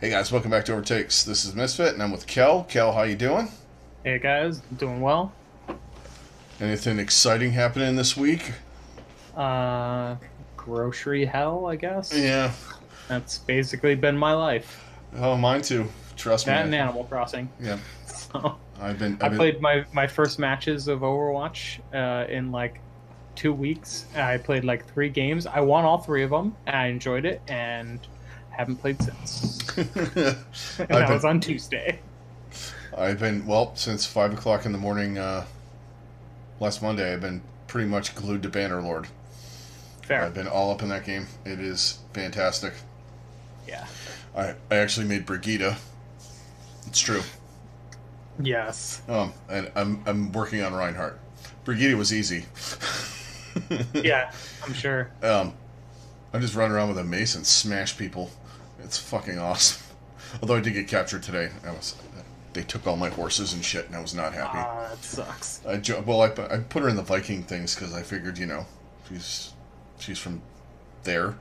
Hey guys, welcome back to OverTakes. This is Misfit, and I'm with Kel. Kel, how you doing? Hey guys, doing well. Anything exciting happening this week? Uh, Grocery hell, I guess. Yeah. That's basically been my life. Oh, mine too. Trust me. That and Animal Crossing. Yeah. So I've I been. played my first matches of Overwatch in like 2 weeks. I played like 3 games. I won all 3 of them. And I enjoyed it and haven't played since. And I've that was been. on Tuesday. Well, since 5 o'clock in the morning last Monday. I've been pretty much glued to Bannerlord. Fair. I've been all up in that game. It is fantastic. Yeah. I actually made Brigida. It's true. Yes. And I'm working on Reinhardt. Brigida was easy. Yeah, I'm sure. I just run around with a mace and smash people. It's fucking awesome. Although I did get captured today. They took all my horses and shit, and I was not happy. Ah, that sucks. I put her in the Viking things because I figured, she's from there.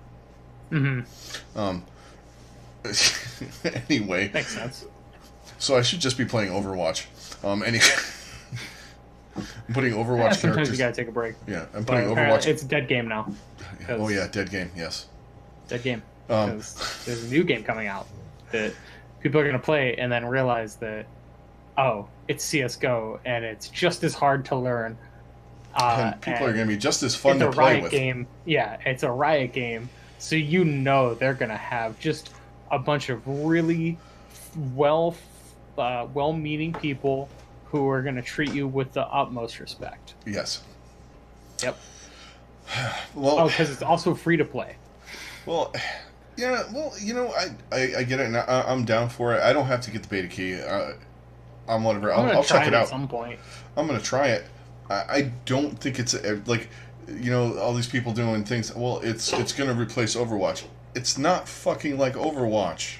Mm-hmm. Um, anyway, Makes sense. so I should just be playing Overwatch. Anyway, I'm putting Yeah, Overwatch sometimes characters. you gotta take a break. Yeah, I'm But putting Overwatch. it's a dead game now. Oh yeah, dead game. Yes. Dead game. Um, Because there's a new game coming out that people are going to play and then realize that, oh, it's CSGO and it's just as hard to learn. and people are And going to be just as fun it's to a play Riot with. game. Yeah, it's a Riot game. So you know they're going to have just a bunch of really well, well-meaning people who are going to treat you with the utmost respect. Yes. Yep. Well, Oh, because it's also free to play. well, yeah. Well, I get it. And I'm down for it. I don't have to get the beta key. I'm whatever. I'm going I'll to try check it it at out. some point. I'm gonna try it. I don't think it's like, all these people doing things. Well, it's gonna replace Overwatch. It's not fucking like Overwatch.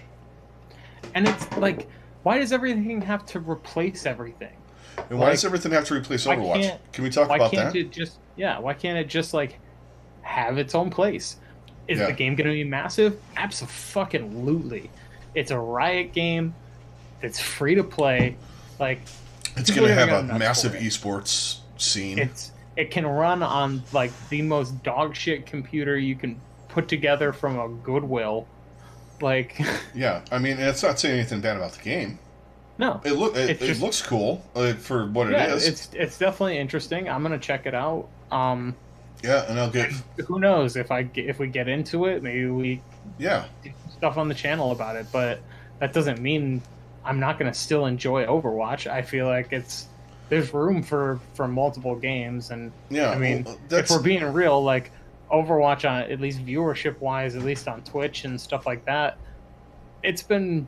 And it's like, why does everything have to replace everything? And why does everything have to replace why Overwatch? can't Can we talk why about can't that? it just why can't it just like have its own place? Is Yeah. the game going to be massive? Absolutely. It's a Riot game that's free to play. Like, It's people gonna are have go a nuts massive for it. esports scene. It can run on like the most dog shit computer you can put together from a Goodwill. Like, Yeah, I mean, it's not saying anything bad about the game. no, It it's just looks cool for what it yeah, is. it's definitely interesting. I'm gonna check it out. Yeah, and I'll get Who knows if we get into it, maybe we yeah. do stuff on the channel about it. But that doesn't mean I'm not gonna still enjoy Overwatch. I feel like there's room for multiple games, and Yeah, I mean, well, if we're being real, like Overwatch on at least viewership wise, at least on Twitch and stuff like that, it's been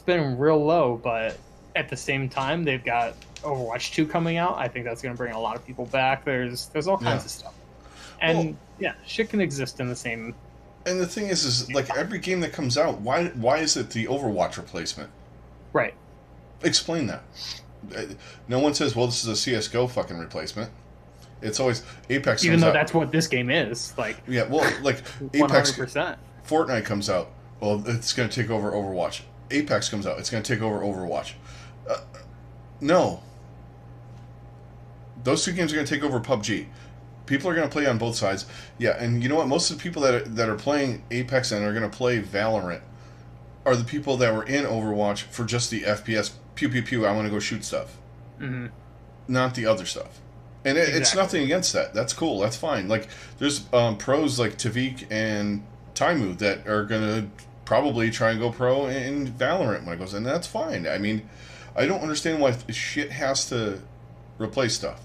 real low. But at the same time, they've got Overwatch 2 coming out. I think that's gonna bring a lot of people back. There's all kinds Yeah. of stuff. And Well, yeah, shit can exist in the same. and the thing is like every game that comes out, why is it the Overwatch replacement? Right. Explain that. No one says, "Well, this is a CS:GO fucking replacement." It's always Apex Even comes though out. that's what this game is. Like, Yeah, well, like Apex, 100%. Fortnite comes out. Well, it's going to take over Overwatch. Apex comes out. It's going to take over Overwatch. No, those two games are going to take over PUBG. People are going to play on both sides. Yeah, and you know what? Most of the people that are playing Apex and are going to play Valorant are the people that were in Overwatch for just the FPS. Pew pew pew. I want to go shoot stuff. Hmm. Not the other stuff. And it's Exactly. nothing against that. That's cool. That's fine. Like there's pros like Tavik and Taimu that are gonna probably try and go pro in Valorant when it goes in. That's fine. I mean, I don't understand why shit has to replace stuff.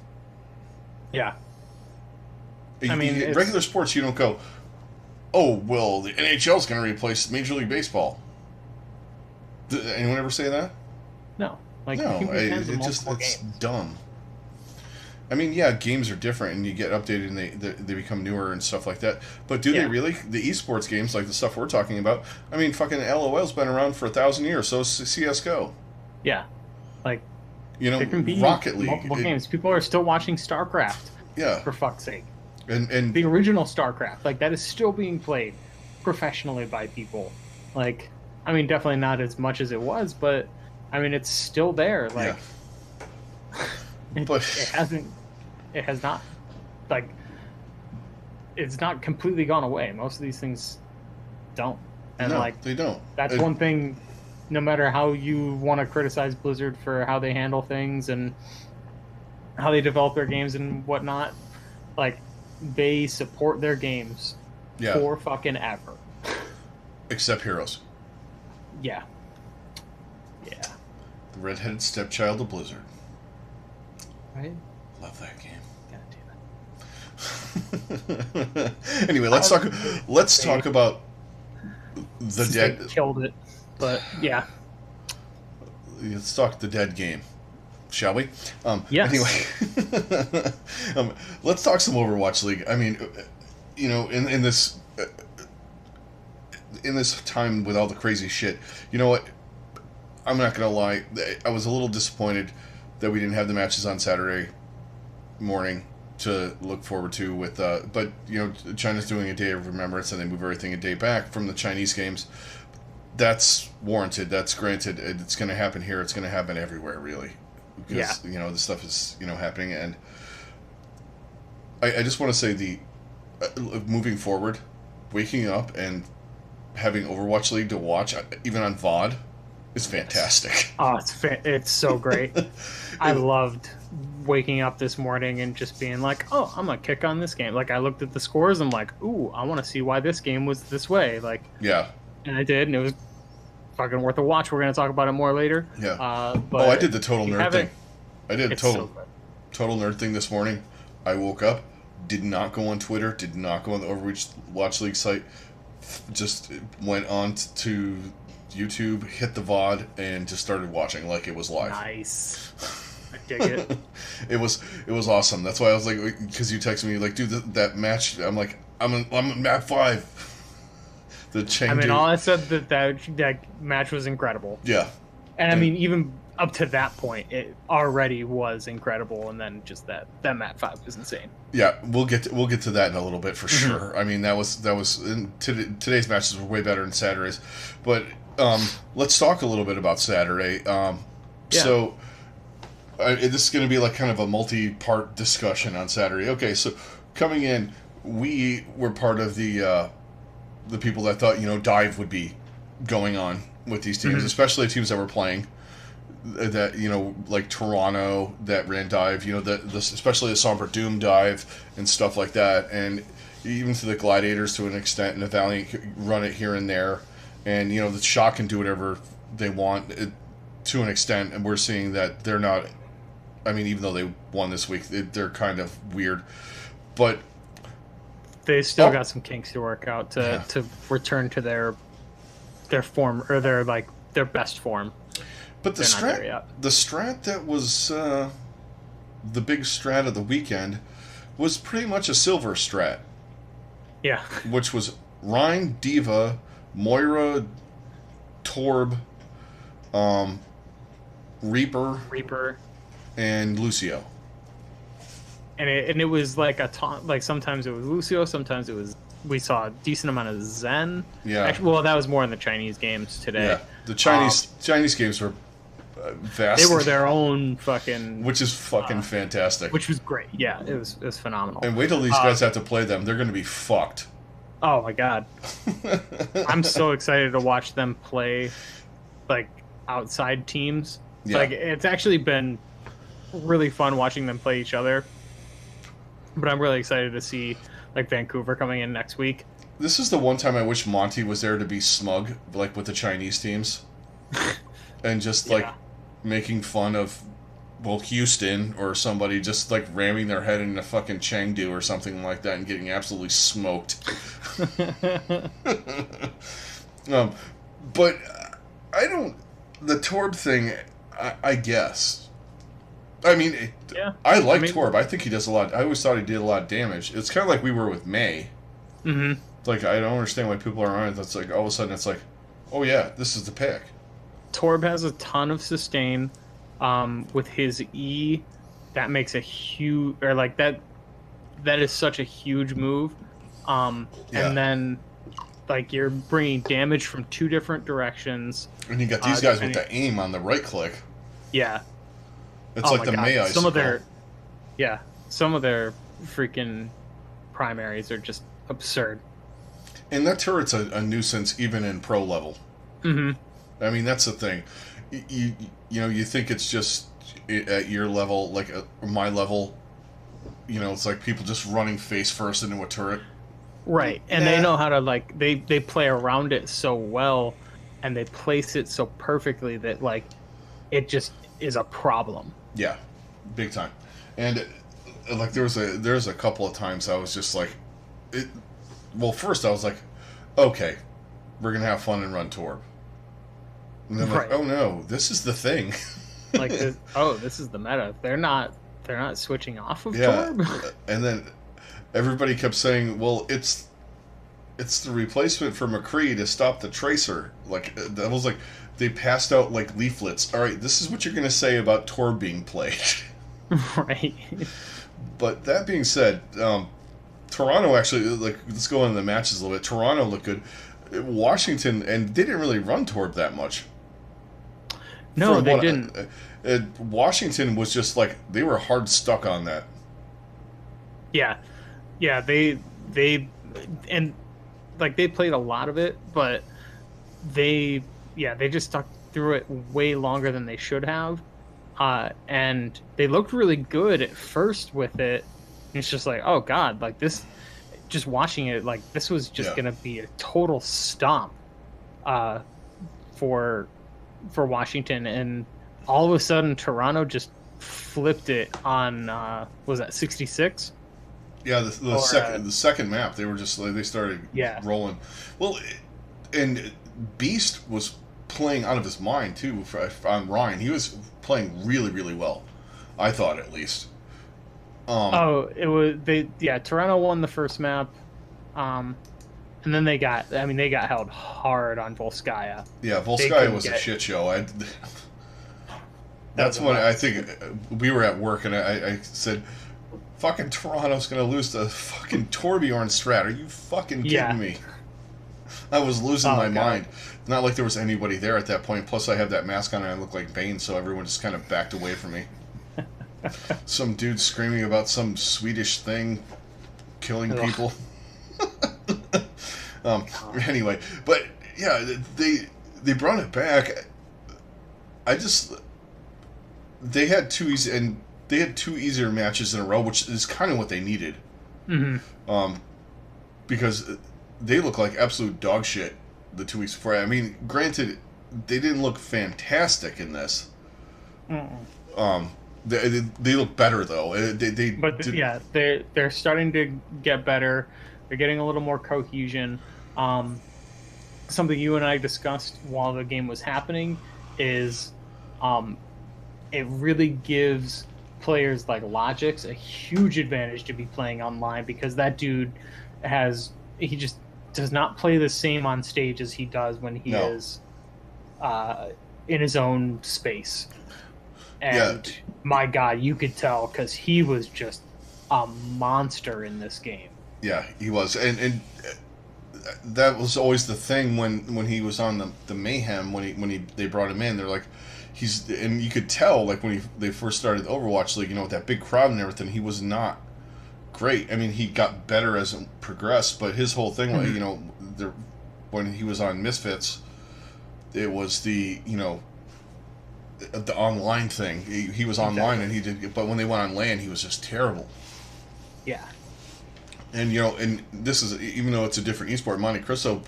Yeah. I mean, Regular sports, you don't go, oh well, the NHL is gonna replace Major League Baseball. Did anyone ever say that? No. Like, No, you can have it's multiple games. dumb. I mean, yeah, games are different, and you get updated, and they become newer and stuff like that. But do they Yeah. really? The esports games, like the stuff we're talking about, I mean, fucking LOL's been around for 1,000 years. So is CS:GO. Yeah. Like, You know, there can be Rocket League. multiple games. People are still watching StarCraft, Yeah, for fuck's sake. and The original StarCraft, like, that is still being played professionally by people. Like, I mean, definitely not as much as it was, but I mean, it's still there. Like, but it has not, like, it's not completely gone away. Most of these things don't, and no, like, they don't. That's one thing. No matter how you want to criticize Blizzard for how they handle things and how they develop their games and whatnot, like, they support their games for fucking ever. Except Heroes. Yeah. The redheaded stepchild of Blizzard. Right? Love that game. God damn it. Anyway, let's talk about the dead. They killed it, but yeah. Let's talk the dead game, shall we? Yes. Anyway, let's talk some Overwatch League. I mean, you know, in this time with all the crazy shit, you know what? I'm not gonna lie. I was a little disappointed that we didn't have the matches on Saturday morning to look forward to with but you know, China's doing a day of remembrance and they move everything a day back from the Chinese games. That's warranted, that's granted. It's going to happen here, it's going to happen everywhere, really, because you know, this stuff is, you know, happening. And I just want to say, the moving forward, waking up and having Overwatch League to watch even on VOD is fantastic. Oh, it's so great. I loved waking up this morning and just being like, oh, I'm gonna kick on this game. Like, I looked at the scores, I'm like, ooh, I want to see why this game was this way. Like, yeah, and I did, and it was fucking worth a watch. We're gonna talk about it more later. Yeah. But I did the total nerd thing. I did total nerd thing this morning. I woke up, did not go on Twitter, did not go on the Overwatch League site, just went on to YouTube, hit the VOD, and just started watching like it was live. Nice. I dig it. It was awesome. That's why I was like, because you texted me like, dude, that match. I'm like, I'm in map 5. The Chengdu. I mean, all I said that match was incredible. Yeah. And I mean, even up to that point, it already was incredible, and then just that map 5 was insane. Yeah, we'll get to that in a little bit for sure. I mean, that was today's matches were way better than Saturday's, but let's talk a little bit about Saturday. So this is going to be like kind of a multi-part discussion on Saturday. Okay, so coming in, we were part of the people that thought, you know, dive would be going on with these teams, especially teams that were playing. That, you know, like Toronto that ran dive, you know, especially the Somber Doom dive and stuff like that, and even to the Gladiators to an extent, and the Valiant run it here and there, and you know, the Shock can do whatever they want to an extent, and we're seeing that they're not. I mean, even though they won this week, they're kind of weird, but they still got some kinks to work out to return to their form, or their best form. But the strat that was the big strat of the weekend was pretty much a silver strat. Yeah. Which was Rhine, Diva, Moira, Torb, Reaper, and Lucio. And it was like like sometimes it was Lucio, sometimes it was, we saw a decent amount of Zen. Yeah. Actually, well, that was more in the Chinese games today. Yeah. The Chinese games were vast. They were their own fucking... Which is fucking fantastic. Which was great. Yeah, it was phenomenal. And wait till these guys have to play them. They're going to be fucked. Oh, my God. I'm so excited to watch them play, like, outside teams. Yeah. Like, it's actually been really fun watching them play each other. But I'm really excited to see, like, Vancouver coming in next week. This is the one time I wish Monty was there to be smug, like, with the Chinese teams. And just, like, making fun of, well, Houston or somebody just, like, ramming their head into fucking Chengdu or something like that and getting absolutely smoked. But I don't... The Torb thing, I guess. I mean, I like Torb. I think he does a lot. I always thought he did a lot of damage. It's kind of like we were with May. Mm-hmm. Like, I don't understand why people are on it. That's like, all of a sudden, it's like, oh yeah, this is the pick. Torb has a ton of sustain. With his E, that makes a huge, or like that is such a huge move. And then like you're bringing damage from two different directions. And you got these guys with depending- the aim on the right click. Yeah. It's Oh like my the God. May Some of icicle. some of their freaking primaries are just absurd. And that turret's a nuisance even in pro level. Mm-hmm. I mean, that's the thing. You know, you think it's just at your level, like my level. You know, it's like people just running face first into a turret. Right, and Nah. they know how to like they play around it so well, and they place it so perfectly that like it just is a problem. Yeah, big time. And like there's a couple of times I was just like, it. Well, first I was like, okay, we're gonna have fun and run Torb. And then like, Right. oh no, this is the thing. Like, this is the meta. They're not switching off of Yeah, Torb. and then everybody kept saying, well, it's the replacement for McCree to stop the Tracer. Like that was like they passed out like leaflets. All right, this is what you're gonna say about Torb being played. Right. But that being said, Toronto actually, like, let's go into the matches a little bit. Toronto looked good. Washington, and they didn't really run Torb that much. No, From they what didn't. Washington was just like they were hard stuck on that. Yeah, they and like they played a lot of it, but they just stuck through it way longer than they should have, and they looked really good at first with it. And it's just like, oh god, like this. Just watching it, like this was just gonna be a total stomp, for Washington, and all of a sudden Toronto just flipped it on was that 66? Yeah, the second map, they were just like they started rolling. Well, and Beast was playing out of his mind too on Ryan. He was playing really, really well, I thought at least. It was Toronto won the first map, and then they got held hard on Volskaya. Yeah, Volskaya was a shit show. That's when I think we were at work and I said, fucking Toronto's gonna lose to fucking Torbjorn Strat. Are you fucking kidding me? I was losing my mind. Not like there was anybody there at that point. Plus I have that mask on and I look like Bane, so everyone just kind of backed away from me. Some dude screaming about some Swedish thing killing people. Anyway, but yeah, they brought it back. They had two easier matches in a row, which is kind of what they needed. Mm-hmm. Because they look like absolute dog shit the 2 weeks before. I mean, granted, they didn't look fantastic in this. Mm-mm. They look better though. They're starting to get better. They're getting a little more cohesion. Something you and I discussed while the game was happening is, it really gives players like Logix a huge advantage to be playing online, because that dude he just does not play the same on stage as he does when he is in his own space. And my God, you could tell because he was just a monster in this game. Yeah, he was, and that was always the thing when he was on the Mayhem they brought him in. They're like, and you could tell like when they first started the Overwatch League, with that big crowd and everything, he was not great. I mean, he got better as it progressed, but his whole thing, when he was on Misfits, it was the online thing. He was online and he did, but when they went on LAN, he was just terrible. Yeah. And and this is, even though it's a different esport, Monte Cristo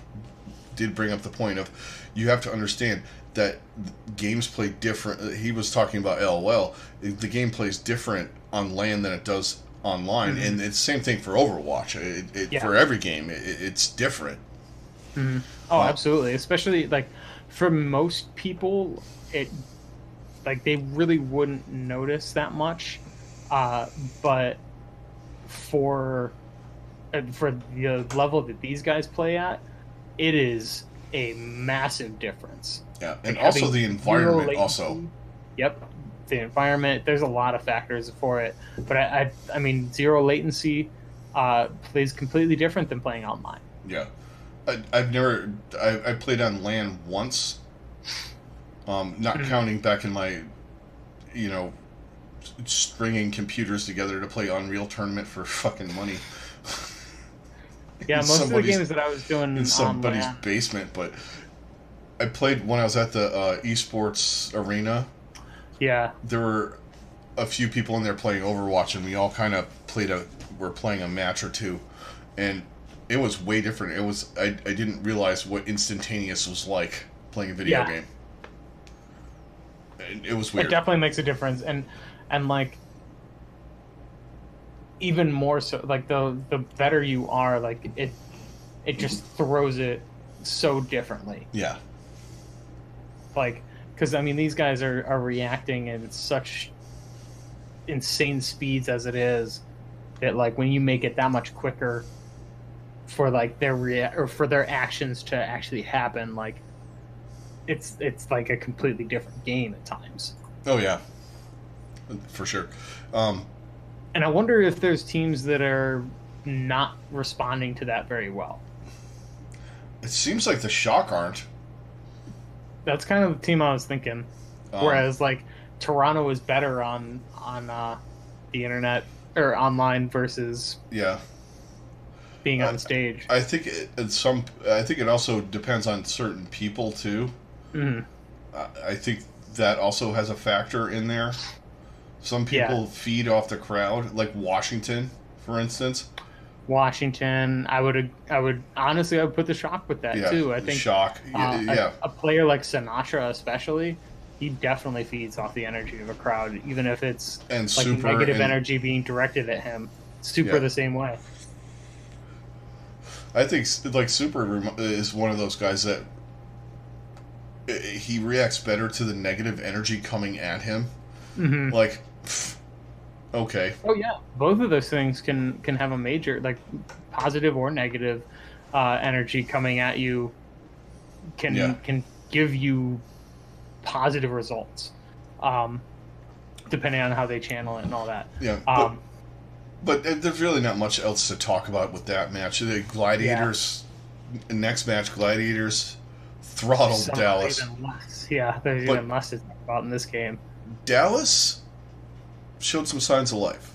did bring up the point of you have to understand that games play different. He was talking about LOL. The game plays different on LAN than it does online, mm-hmm. and it's the same thing for Overwatch. For every game, it's different. Mm-hmm. Oh, absolutely. Especially like for most people, they really wouldn't notice that much, but for the level that these guys play at, it is a massive difference. Yeah, and also the environment also. Yep, the environment. There's a lot of factors for it, but I mean, zero latency plays completely different than playing online. Yeah, I've never. I played on LAN once. Not counting back in my, you know, stringing computers together to play Unreal Tournament for fucking money. Yeah, most of the games that I was doing in somebody's on LAN. basement, but I played when I was at the esports arena. Yeah. There were a few people in there playing Overwatch, and we all kind of were playing a match or two, and it was way different. It was I didn't realize what instantaneous was like playing a video game. It was weird. It definitely makes a difference, and like even more so, like the better you are, like it just throws it so differently. Yeah. Like, because I mean, these guys are reacting at such insane speeds as it is that, like, when you make it that much quicker for like or for their actions to actually happen, like it's like a completely different game at times. Oh yeah, for sure. And I wonder if there's teams that are not responding to that very well. It seems like the Shock aren't. That's kind of the team I was thinking. Whereas like Toronto is better on the internet or online versus being on stage. I think it also depends on certain people too. Mm-hmm. I think that also has a factor in there. Some people feed off the crowd, like Washington, for instance. Washington, I would honestly, I would put the Shock with that too. I think Shock, a player like Sinatra, especially, he definitely feeds off the energy of a crowd, even if it's and like Super negative energy being directed at him. Super the same way. I think like Super is one of those guys that he reacts better to the negative energy coming at him. Mm-hmm. Like, okay. Oh yeah, both of those things can have a major, like, positive or negative energy coming at you. Can give you positive results, depending on how they channel it and all that. Yeah. But there's really not much else to talk about with that match. The Gladiators, next match, Gladiators throttled Dallas. Even less. Yeah, there's even less to talk about in this game. Dallas showed some signs of life.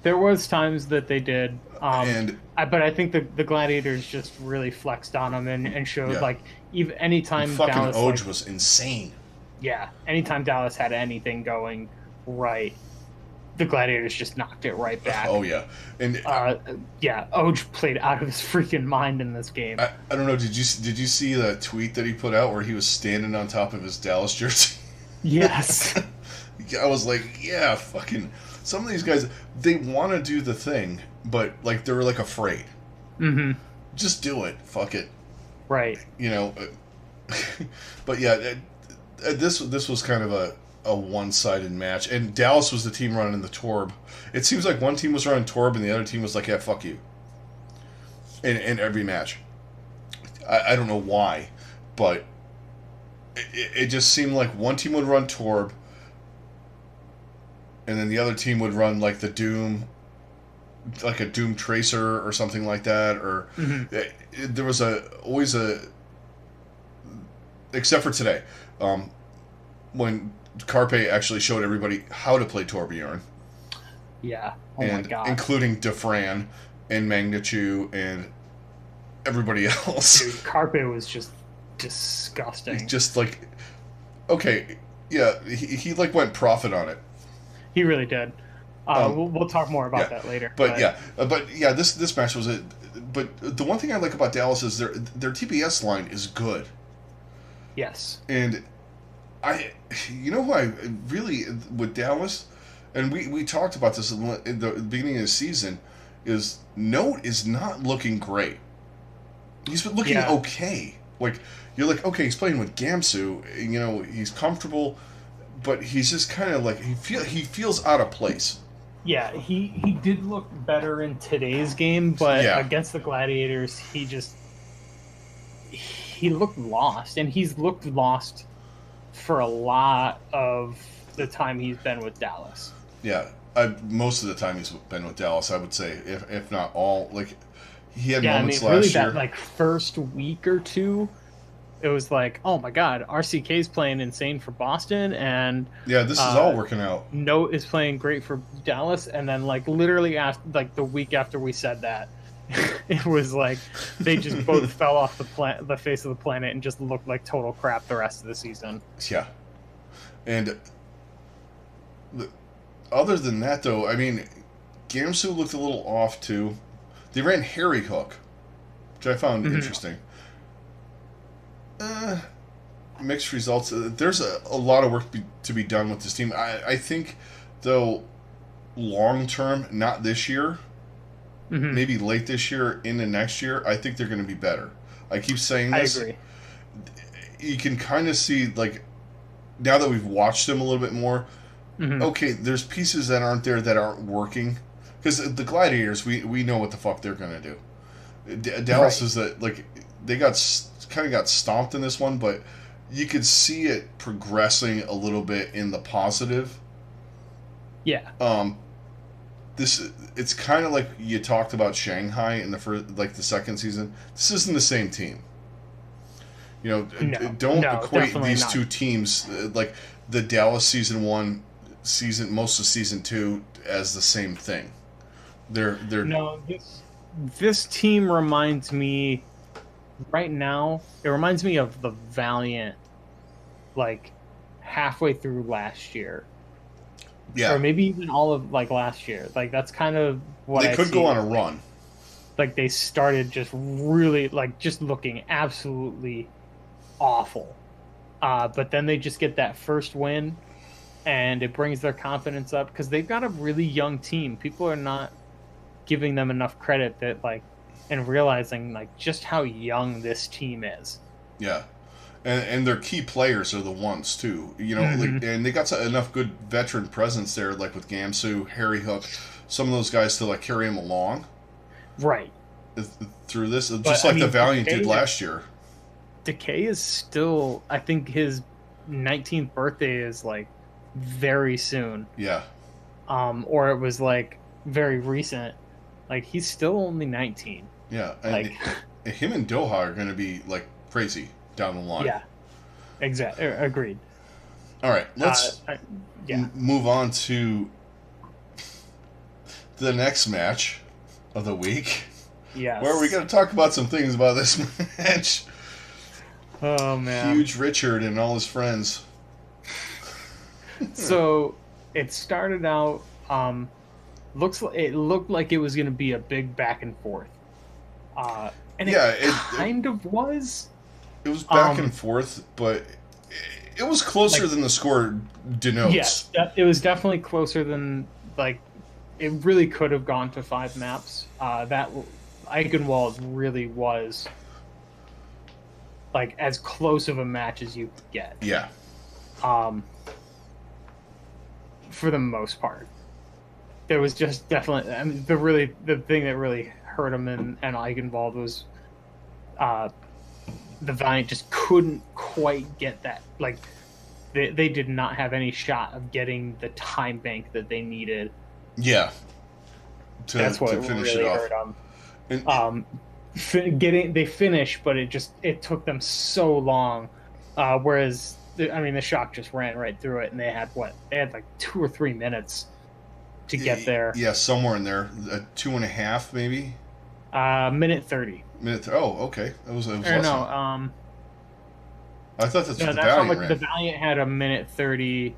There was times that they did, but I think the Gladiators just really flexed on them and showed like even anytime fucking Dallas Oj was insane. Yeah, anytime Dallas had anything going right, the Gladiators just knocked it right back. Oh yeah, and Oj played out of his freaking mind in this game. I don't know. Did you see the tweet that he put out where he was standing on top of his Dallas jersey? Yes. I was like, yeah, fucking. Some of these guys, they want to do the thing, but like they're like afraid. Mm-hmm. Just do it. Fuck it. Right. You know. But yeah, this was kind of a one-sided match, and Dallas was the team running the Torb. It seems like one team was running Torb and the other team was like, yeah, fuck you. In every match. I don't know why, but it just seemed like one team would run Torb, and then the other team would run like the Doom, like a Doom Tracer or something like that, or there was always a, except for today, when Carpe actually showed everybody how to play Torbjorn. Yeah. Oh my god. Including Defran and Magnachu and everybody else. Dude, Carpe was just disgusting. Just like, okay, yeah, he like went profit on it. He really did. We'll talk more about that later. But this match was it. But the one thing I like about Dallas is their TPS line is good. Yes. And you know who I really, with Dallas, and we talked about this in the beginning of the season, is Note is not looking great. He's been looking okay. Like, you're like, okay, he's playing with Gamsu, you know, he's comfortable, but he's just kind of like, he feels out of place. Yeah, he did look better in today's game, but against the Gladiators, he looked lost, and he's looked lost for a lot of the time he's been with Dallas. Yeah, most of the time he's been with Dallas, I would say, if not all. Like, He had Yeah, I moments mean, really, last that year. like first week or two, it was like, oh my God, RCK's playing insane for Boston, and Yeah, this is all uh, working out. Note is playing great for Dallas, and then like literally after like the week after we said that, it was like they just both fell off the face of the planet and just looked like total crap the rest of the season. Yeah. And other than that, though, I mean, Gamsu looked a little off, too. They ran Harry Hook, which I found Mhm. interesting. Uh, Mixed results. There's a lot of work to be done with this team. I think, though, long term, not this year, Mhm. maybe late this year into next year, I think they're going to be better. I keep saying I this. agree. You can kind of see, like, now that we've watched them a little bit more, Mhm. okay, there's pieces that aren't there that aren't working. Because the Gladiators, we know what the fuck they're going to do. Dallas Right. is that, like, they kind of got stomped in this one, but you could see it progressing a little bit in the positive. Yeah. Um, this it's kind of like you talked about Shanghai in the first, like the second season. This isn't the same team. You know, No. don't No. equate Definitely these not. two teams like the Dallas season one, season most of season two as the same thing. They're No. This team reminds me right now. It reminds me of the Valiant, like halfway through last year, or yeah, maybe even all of like last year. Like that's kind of what they I could go see. on a Is run. like they started just really like just looking absolutely awful. But then they just get that first win, and it brings their confidence up because they've got a really young team. People are not giving them enough credit that like and realizing like just how young this team is. Yeah, and their key players are the ones too. You know, like, Hmm. and they got enough good veteran presence there, like with Gamsu, Harry Hook, some of those guys to like carry him along Right. through this, just But I like the mean, Valiant did last year. Decay is still, I think his 19th birthday is like very soon. Yeah, Or it was like very recent. Like he's still only 19. yeah, and Like, him and Doha are going to be like crazy down the line. yeah, exactly. Agreed. All right, let's I, yeah. move on to the next match of the week, where we Yes. got to talk about some things about this match. Oh man. Huge Richard and all his friends. So it started out, it looked like it was going to be a big back and forth. And it Yeah, kind of was. it was back and Um, forth, but it was closer like than the score denotes. yes, it was definitely closer than like it really could have gone to 5 maps. That Eichenwald really was like as close of a match as you could get. Yeah, Um, for the most part, there was just definitely. I mean, the thing that really hurt him and Eichenwald was uh, the Valiant just couldn't quite get that. Like they did not have any shot of getting the time bank that they needed. yeah, That's what to finish it really off. hurt them. And They finished, but it took them so long. Whereas I mean, the shock just ran right through it, and they had like 2 or 3 minutes to get there. yeah, somewhere in there, 2.5 maybe Minute 30. minute. Oh, okay, it was Or less. no, I thought that's no, what the that's not Valiant what the ran. Valiant had a minute 30,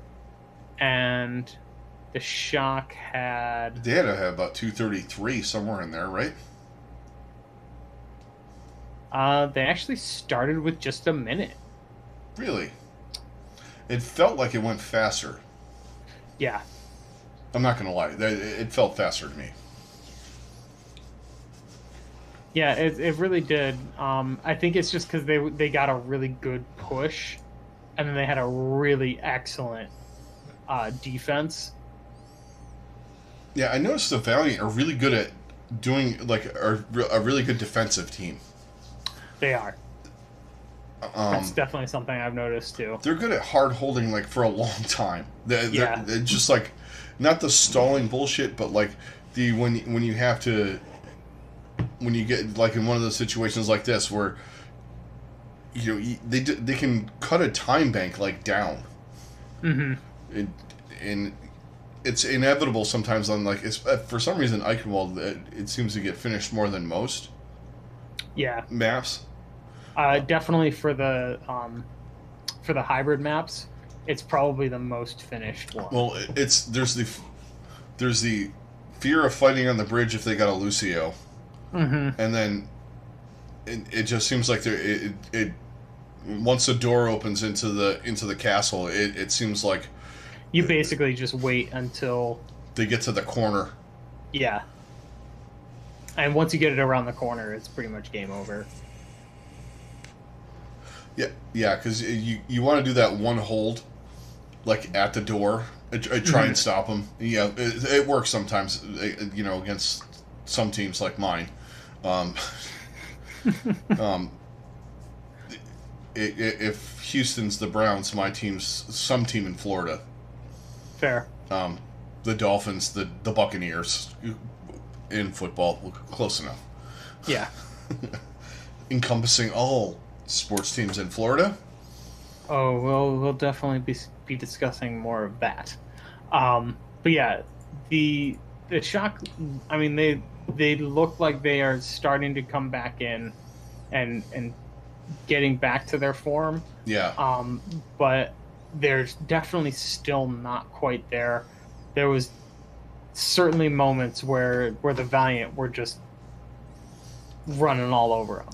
and the shock had. They had to have about 2:33 somewhere in there, right? They actually started with just a minute. Really, it felt like it went faster. Yeah, I'm not gonna lie, it felt faster to me. yeah, it really did. I think it's just because they got a really good push, and then they had a really excellent defense. Yeah, I noticed the Valiant are really good at doing like a really good defensive team. They are. That's Um, definitely something I've noticed too. they're good at hard holding like for a long time. Yeah. They're just like not the stalling bullshit, but like the when you have to when you get like in one of those situations like this where they can cut a time bank like down. And it's inevitable sometimes on like for some reason Eichenwald it seems to get finished more than most maps. Definitely for the hybrid maps, it's probably the most finished one. Well, there's the fear of fighting on the bridge if they got a Lucio, and then it just seems like it once the door opens into the castle, it seems like you basically just wait until they get to the corner. Yeah. And once you get it around the corner, it's pretty much game over. Yeah, because you want to do that one hold, like at the door, try and stop them. Yeah, it works sometimes, against some teams like mine. If Houston's the Browns, my team's some team in Florida. Fair. The Dolphins, the Buccaneers in football, close enough. Yeah. Encompassing all sports teams in Florida. Oh, we'll definitely be discussing more of that. But yeah, the shock. I mean, they look like they are starting to come back in, and getting back to their form. Yeah. But there's definitely still not quite there. There was certainly moments where the Valiant were just running all over them.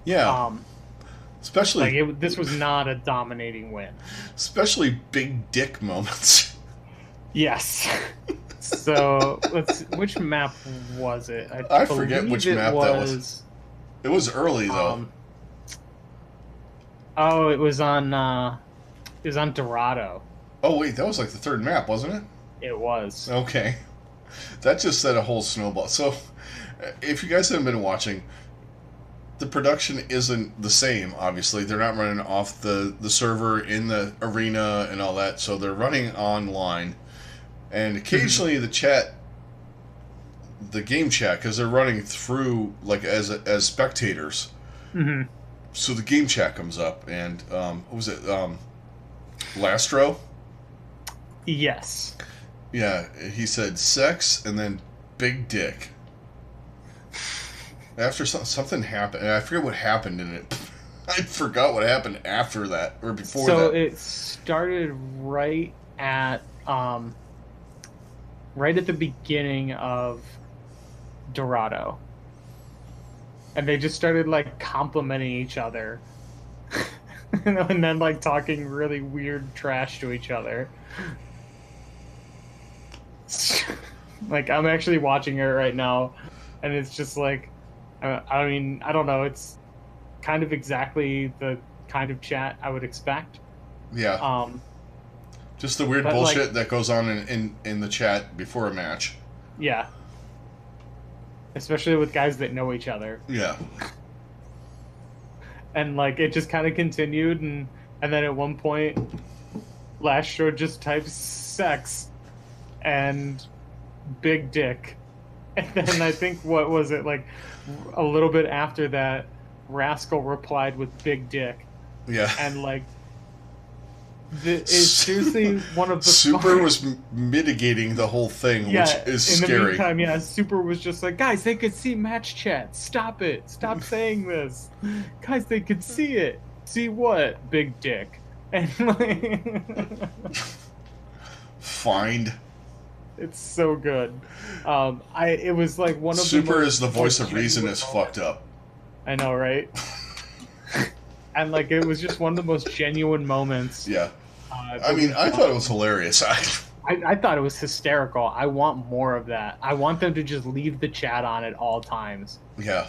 Yeah. Especially this was not a dominating win. Especially big dick moments. Yes. So which map was it? I forget which map that was. It was early though. It was on Dorado. Oh wait, that was like the third map, wasn't it? It was. Okay. That just set a whole snowball. So if you guys haven't been watching, the production isn't the same, obviously. They're not running off the server in the arena and all that, so they're running online. And occasionally the game chat, because they're running through like as spectators. Mm-hmm. So the game chat comes up, and what was it? Lastro? Yes. Yeah, he said sex and then big dick. After something happened, and I forget what happened in it. I forgot what happened after that or before that. So it started right at the beginning of Dorado, and they just started like complimenting each other, and then like talking really weird trash to each other. Like I'm actually watching it right now, and it's just like. I mean, I don't know. It's kind of exactly the kind of chat I would expect. Yeah. Just the weird bullshit that goes on in the chat before a match. Yeah. Especially with guys that know each other. Yeah. And like it just kind of continued, and then at one point, Lastro just types sex and big dick. And then I think, what was it, like a little bit after that, Rascal replied with big dick. Yeah. And like, it's seriously one of the Super was mitigating the whole thing, which is scary. In the meantime, Super was just like, guys, they could see match chat. Stop it. Stop saying this. Guys, they could see it. See what? Big dick. And like... Find. It's so good. It was like one of Super is the voice of reason is fucked up. I know, right? And like it was just one of the most genuine moments. Yeah. I mean, I thought it was hilarious. I thought it was hysterical. I want more of that. I want them to just leave the chat on at all times. Yeah.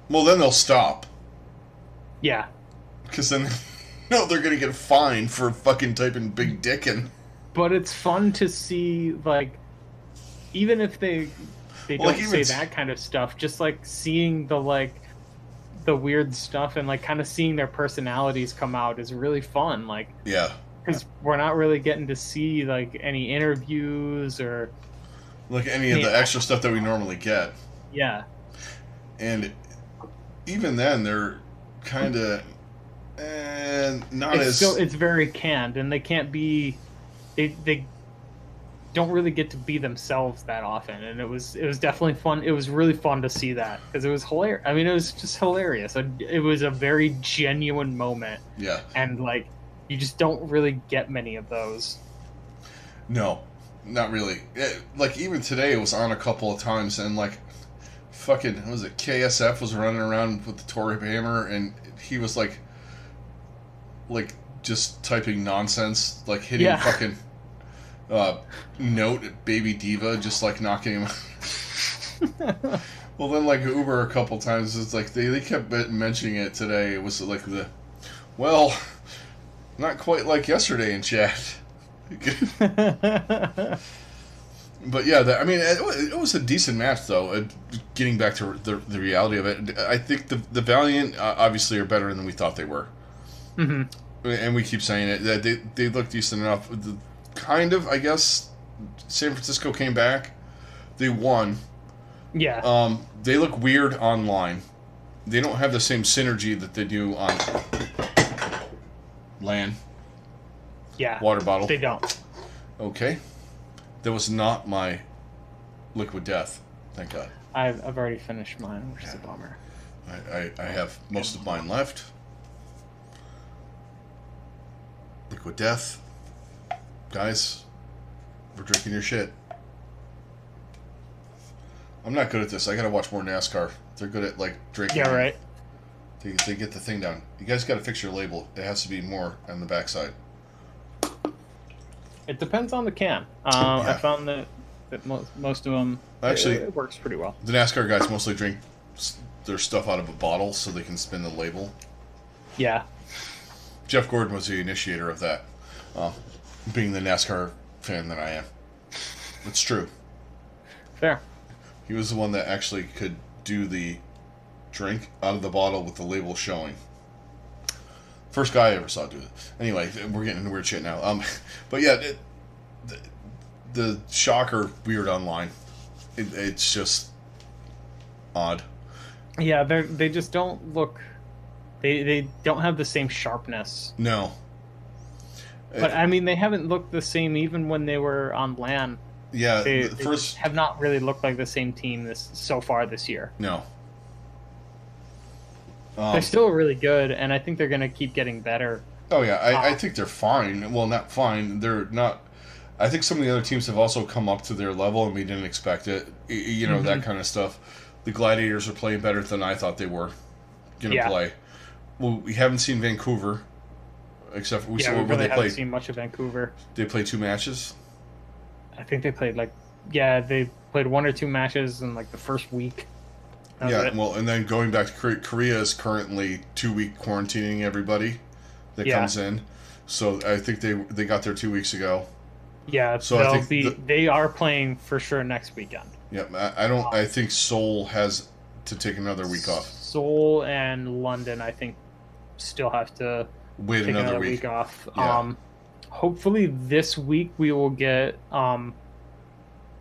Well, then they'll stop. Yeah. Because then, they're gonna get fined for fucking typing big dick in. But it's fun to see, like, even if they don't say that kind of stuff, just like seeing the weird stuff and like kind of seeing their personalities come out is really fun. Like, yeah, because we're not really getting to see like any interviews or like any of the extra stuff that we normally get. Yeah, and even then, they're kind of not It's as. still it's very canned, and they can't be. They don't really get to be themselves that often, and it was definitely fun. It was really fun to see that because it was hilarious. I mean, it was just hilarious. It was a very genuine moment, Yeah. and like you just don't really get many of those. No, not really. Like even today, it was on a couple of times, and like fucking what was it? KSF was running around with the Torb hammer, and he was like just typing nonsense, like hitting Yeah. fucking note at Baby Diva, just like knocking him. Well, then like Uber a couple times, it's like they kept mentioning it today. It was like well, not quite like yesterday in chat. But yeah, I mean, it was a decent match, though. Getting back to the reality of it, I think the Valiant obviously are better than we thought they were. Mm-hmm. And we keep saying it. That they look decent enough. Kind of, I guess. San Francisco came back. They won. Yeah. They look weird online. They don't have the same synergy that they do on LAN. Yeah. Water bottle. They don't. Okay. That was not my liquid death. Thank God. I've already finished mine, which is a bummer. I have most of mine left. Liquid death. Guys, we're drinking your shit. I'm not good at this. I gotta watch more NASCAR. They're good at like drinking. Yeah, right. They get the thing down. You guys gotta fix your label. It has to be more on the backside. It depends on the can. Yeah. I found that most of them Actually, it works pretty well. The NASCAR guys mostly drink their stuff out of a bottle so they can spin the label. Yeah. Jeff Gordon was the initiator of that, being the NASCAR fan that I am. It's true. Fair. He was the one that actually could do the drink out of the bottle with the label showing. First guy I ever saw do it. Anyway, we're getting into weird shit now. But yeah, the shocker weird online. It's just odd. Yeah, they just don't look. They don't have the same sharpness. No. But I mean, they haven't looked the same even when they were on LAN. Yeah, They first have not really looked like the same team so far this year. no. They're still really good, and I think they're going to keep getting better. Oh yeah, I think they're fine. Well, not fine. They're not. I think some of the other teams have also come up to their level, and we didn't expect it. You know, that kind of stuff. The Gladiators are playing better than I thought they were going to play. Well, we haven't seen Vancouver, except we saw we where really they haven't played. seen much of Vancouver. They played 2 matches. I think they played they played 1 or 2 matches in like the first week. That was Yeah, it. well, and then going back to Korea, Korea is currently 2-week quarantining everybody that comes in. So I think they got there 2 weeks ago. Yeah, So I think they are playing for sure next weekend. Yeah, I don't. I think Seoul has to take another week off. Seoul and London, I think, still have to Wait take another another week. week off. Yeah. Hopefully this week we will get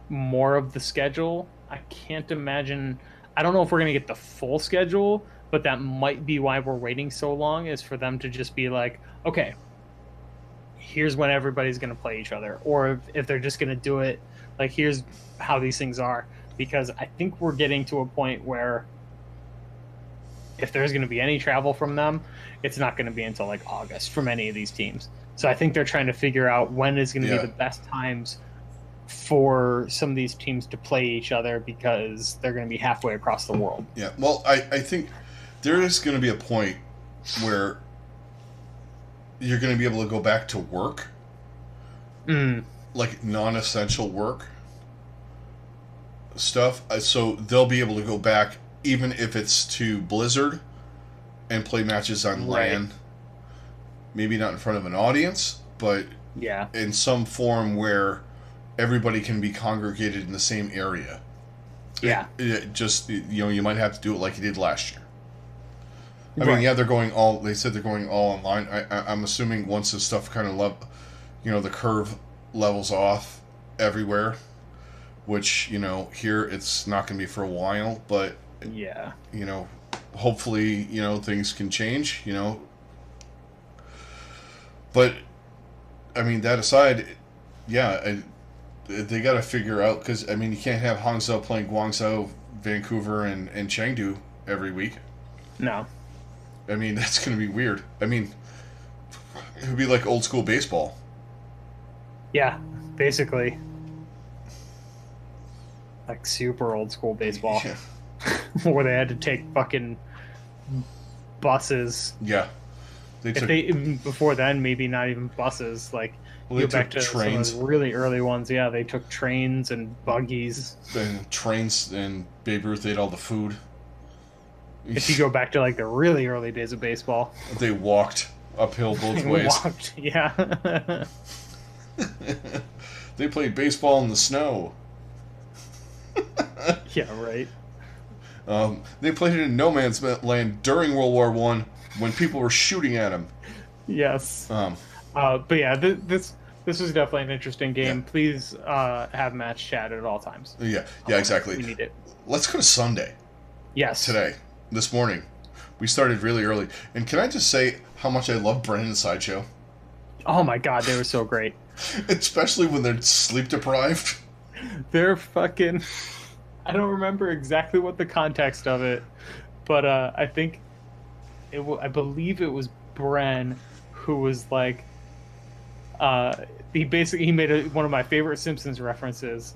more of the schedule. I can't imagine. I don't know if we're going to get the full schedule, but that might be why we're waiting so long, is for them to just be like, okay, here's when everybody's going to play each other. Or if they're just going to do it, like, here's how these things are. Because I think we're getting to a point where if there's going to be any travel from them, it's not going to be until like August from any of these teams. So I think they're trying to figure out when is going to be the best times for some of these teams to play each other, because they're going to be halfway across the world. Yeah, well, I think there is going to be a point where you're going to be able to go back to work, like non-essential work stuff. So they'll be able to go back, even if it's to Blizzard, and play matches on LAN. Maybe not in front of an audience, but in some form where everybody can be congregated in the same area. Yeah. It just, you might have to do it like you did last year. I mean, yeah, they said they're going all online. I'm assuming once this stuff kind of the curve levels off everywhere, which, here it's not going to be for a while, but, hopefully, things can change, But, I mean, that aside, yeah, they got to figure out, because, I mean, you can't have Hangzhou playing Guangzhou, Vancouver, and Chengdu every week. No. I mean, that's going to be weird. I mean, it would be like old school baseball. Yeah, basically. Like super old school baseball. Yeah. Where they had to take fucking buses. Yeah. Before then, maybe not even buses. Like, well, go back to trains. Some of the really early ones. Yeah, they took trains and buggies. And trains, and Babe Ruth ate all the food. If you go back to like the really early days of baseball, they walked uphill both ways. Yeah. They played baseball in the snow. Yeah, right. They played it in no man's land during World War I when people were shooting at them. Yes. But yeah, this is definitely an interesting game. Yeah. Please have match chat at all times. Yeah, exactly. We need it. Let's go to Sunday. Yes. Today. This morning. We started really early. And can I just say how much I love Brennan and Sideshow? Oh my god, they were so great. Especially when they're sleep deprived. They're fucking... I don't remember exactly what the context of it, but I think... I believe it was Bren who was like... he made one of my favorite Simpsons references.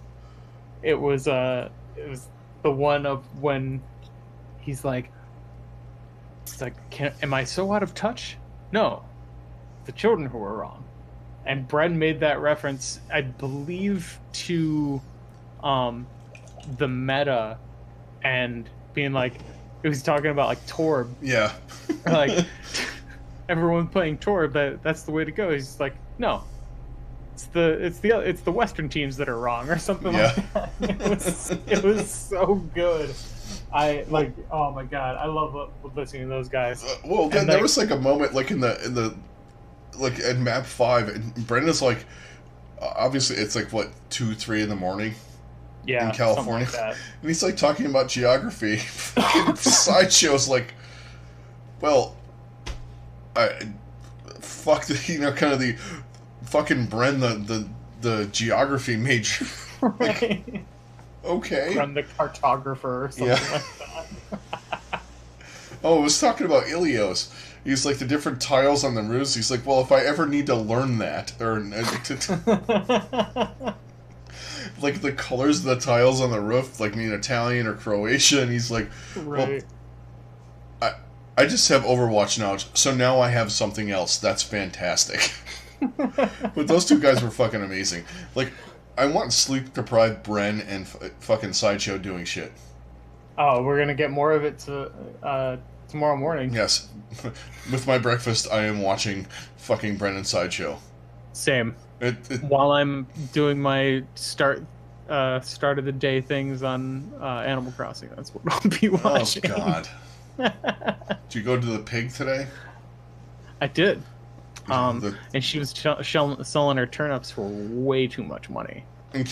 It was the one of when he's like, am I so out of touch? No, the children who were wrong. And Bren made that reference, I believe, to the meta, and being like, it was talking about like Torb. Yeah. Like everyone playing Torb, that's the way to go. He's like, no, it's the Western teams that are wrong, or something like that. It was so good. I like, oh my god, I love listening to those guys. Well, then there was like a moment like in the like in map 5, and Brenda's like, obviously it's like what 2-3 in the morning. Yeah, in California, like that. And he's like talking about geography. Sideshow's like, well, fuck the kind of the fucking Bren the geography major. Right. Okay. Bren the cartographer or something like that. Oh, I was talking about Ilios. He's like the different tiles on the roofs. He's like, well, if I ever need to learn that, or like the colors of the tiles on the roof, like mean Italian or Croatian. And he's like, right. Well, I just have Overwatch knowledge, so now I have something else. That's fantastic. But those two guys were fucking amazing. Like, I want sleep-deprived Bren and fucking Sideshow doing shit. Oh, we're gonna get more of it tomorrow morning. Yes. With my breakfast, I am watching fucking Bren and Sideshow. Same. While I'm doing my start of the day things on Animal Crossing, that's what I'll be watching. Oh God! Did you go to the pig today? I did. And she was selling her turnips for way too much money. And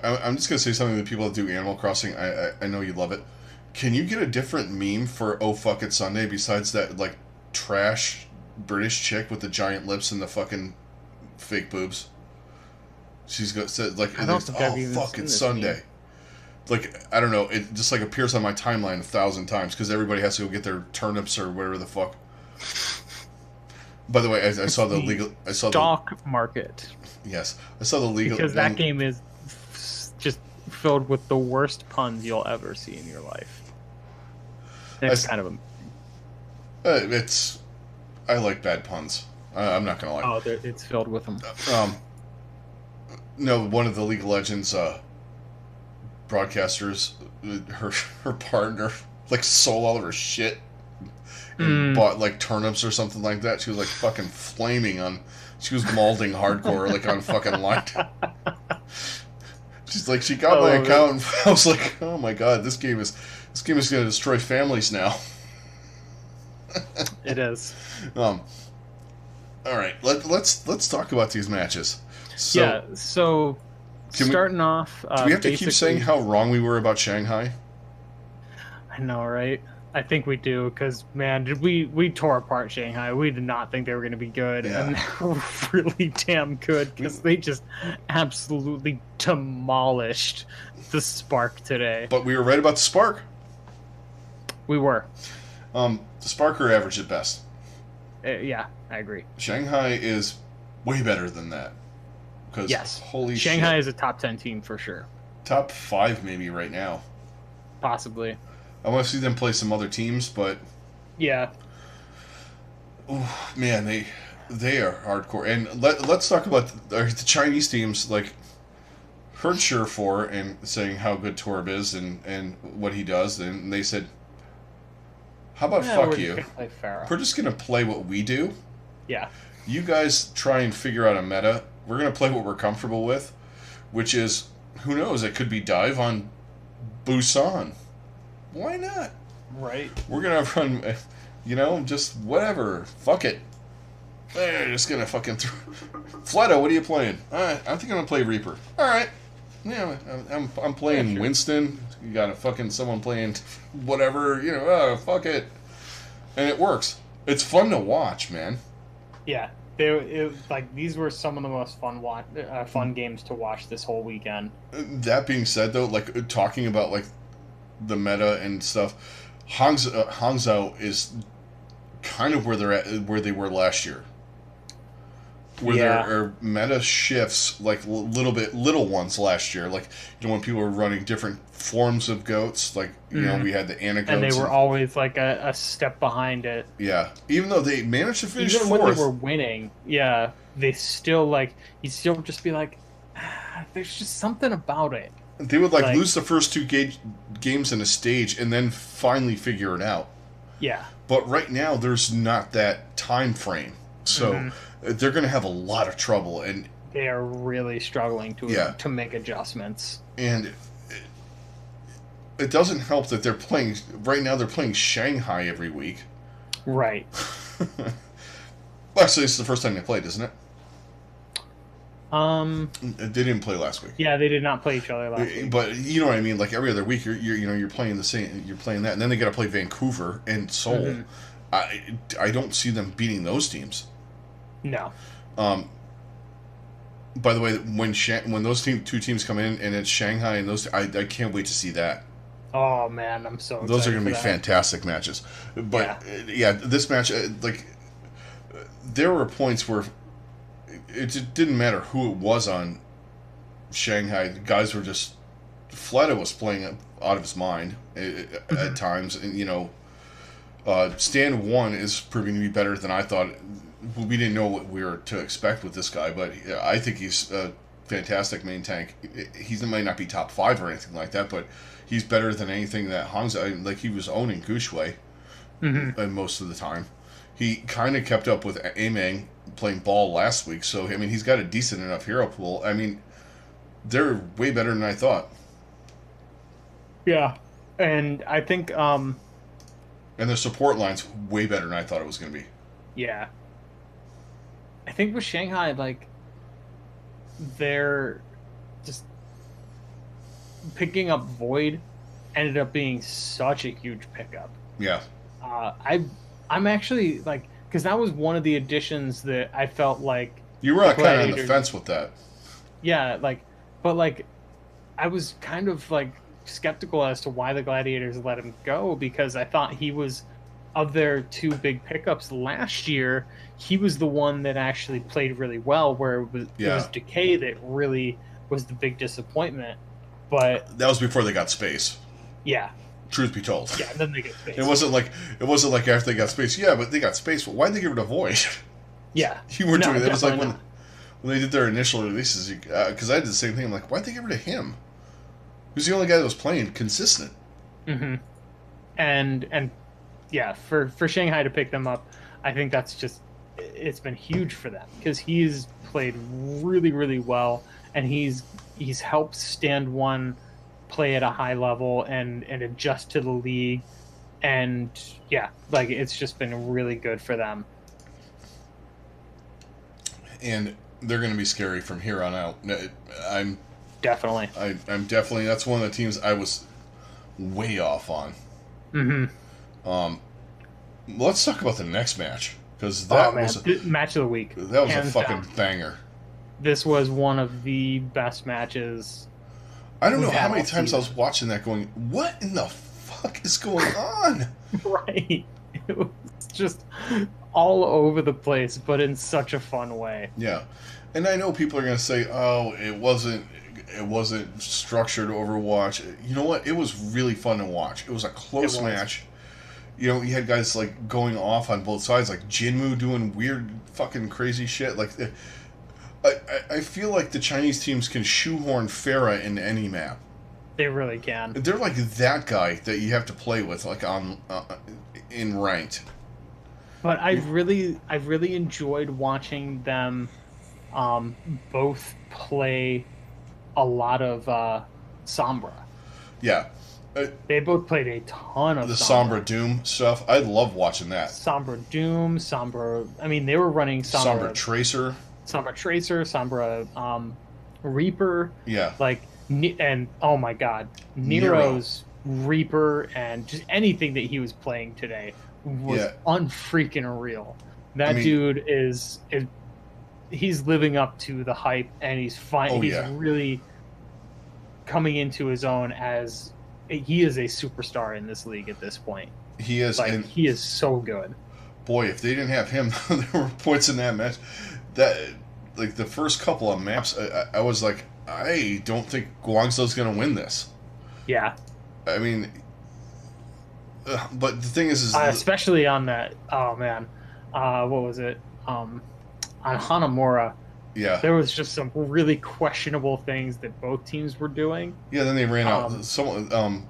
I'm just gonna say something to the people that do Animal Crossing. I know you love it. Can you get a different meme for Oh Fuck It Sunday besides that like trash British chick with the giant lips and the fucking fake boobs? She's got said like, I don't think I've even fuck seen it this Sunday. meme. Like, I don't know, it just like appears on my timeline 1,000 times because everybody has to go get their turnips or whatever the fuck. By the way, I saw the legal. I saw stock market. Yes, I saw the legal because that game is just filled with the worst puns you'll ever see in your life. It's kind of it's. I like bad puns. I'm not gonna lie. Oh, it's filled with them. No, one of the League of Legends broadcasters, her partner, like sold all of her shit and bought like turnips or something like that. She was like fucking flaming on. She was malding hardcore like on fucking line. She's like, she got my account. And I was like, oh my god, this game is gonna destroy families now. It is. All right, let's talk about these matches. So, yeah. So starting off, do we have to keep saying how wrong we were about Shanghai? I know, right? I think we do, because man, did we tore apart Shanghai. We did not think they were going to be good, and Yeah. they were really damn good because they just absolutely demolished the Spark today. But we were right about the Spark. We were, The Spark are average at best. yeah, I agree. Shanghai is way better than that. Because Yes, holy Shanghai shit. is a top 10 team for sure, Top 5 maybe right now. possibly. I want to see them play some other teams, but Yeah, ooh, man, they are hardcore. And let's talk about the Chinese teams. Like heard Surefour and saying how good Torb is and what he does, and they said, "How about yeah, fuck we're you? just gonna play Pharaoh. We're just gonna play what we do. Yeah, You guys try and figure out a meta. We're gonna play what we're comfortable with, which is who knows? It could be dive on Busan. Why not? right. We're gonna run, just whatever. Fuck it. They're just gonna fucking Fleto, what are you playing? I think I'm gonna play Reaper. All right. Yeah, I'm playing Yeah, sure. Winston. You got a fucking someone playing whatever. Oh, fuck it, and it works. It's fun to watch, man. Yeah, like these were some of the most fun games to watch this whole weekend. That being said, though, like talking about like the meta and stuff, Hangzhou is kind of where they're at, where they were last year. Where Yeah. there are meta shifts, like little ones last year, like when people were running different forms of goats, like Mhm. we had the Anna And they goats, were always like a step behind it. yeah. Even though they managed to finish Even when fourth, they were winning, yeah, they still like you'd still just be like, there's just something about it. they would like Like, lose the first two games in a stage and then finally figure it out. yeah, But right now, there's not that time frame, so Mhm. they're going to have a lot of trouble. And they are really struggling Yeah. to make adjustments. it doesn't help that they're playing right now. They're playing Shanghai every week. Right. Actually, it's the first time they played, isn't it? Um. They didn't play last week. Yeah, they did not play each other last week. But you know what I mean. Like every other week, you're playing the same. You're playing that, and then they got to play Vancouver and Seoul. Mhm. I don't see them beating those teams. No. By the way, when those two teams come in and it's Shanghai and those, I can't wait to see that. Oh man, I'm so excited. Those are going to for be that. fantastic matches. But yeah, this match, there were points where it didn't matter who it was on Shanghai. The guys were just Fleta was playing out of his mind at times, and Stand 1 is proving to be better than I thought. We didn't know what we were to expect with this guy, but I think he's a fantastic main tank. He might not be top 5 or anything like that, but he's better than anything that Hangzhou, like he was owning Gushwei most of the time. He kind of kept up with Amang playing ball last week, so I mean he's got a decent enough hero pool. I mean they're way better than I thought. Yeah, and I think And their support line's way better than I thought it was going to be. yeah, I think with Shanghai, like they're just picking up Void ended up being such a huge pickup. Yeah. I'm actually like, because that was one of the additions that I felt like You were kind of on the Gladiators- fence with that. yeah, like, but like I was kind of like skeptical as to why the Gladiators let him go, because I thought he was, of their two big pickups last year, he was the one that actually played really well, where it was Decay that really was the big disappointment. But That was before they got space. yeah, Truth be told. yeah, then they get space. It wasn't like after they got space. Yeah, but they got space. Well, why'd they get rid of Void? Yeah, You weren't No, doing it. It was like definitely when they did their initial releases, because I did the same thing. I'm like, why'd they get rid of him? Who's the only guy that was playing consistent? Mm-hmm. And yeah, for Shanghai to pick them up, I think that's just, it's been huge for them, because he's played really, really well, and he's helped Stand 1 play at a high level and adjust to the league, and yeah, like it's just been really good for them. And they're going to be scary from here on out. I'm Definitely. definitely, that's one of the teams I was way off on. Mm-hmm. Um, let's talk about the next match because Oh man, match of the week. that was a Hands fucking down. banger. This was one of the best matches I don't we've know how had many all times I was season. watching that going, what in the fuck is going on? Right. It was just all over the place, but in such a fun way. Yeah. And I know people are going to say, oh, it wasn't structured Overwatch. You know what? It was really fun to watch. It was a It close was. match. You know, you had guys like going off on both sides, like Jinmu doing weird fucking crazy shit. Like, I feel like the Chinese teams can shoehorn Farah in any map. They really can. They're like that guy that you have to play with, like on in ranked. But I've really enjoyed watching them both play a lot of Sombra. Yeah, They both played a ton of the Sombra. Sombra Doom stuff. I love watching that. Sombra Doom, Sombra. I mean, they were running Sombra Sombra, Tracer. Sombra Tracer, Sombra Reaper, Yeah, like, and oh my God, Nero. Nero's Reaper and just anything that he was playing today was Yeah. unfreaking real. That I mean- dude is he's living up to the hype, and he's fine. Oh, He's yeah. really coming into his own as he is a superstar in this league at this point. He is, Like, and he is so good. boy, if they didn't have him, there were points in that match that, like the first couple of maps, I was like, I don't think Guangzhou's going to win this. Yeah, I mean, but the thing is especially on that. Oh man, what was it? On Hanamura, yeah, there was just some really questionable things that both teams were doing. yeah. Then they ran out. Um,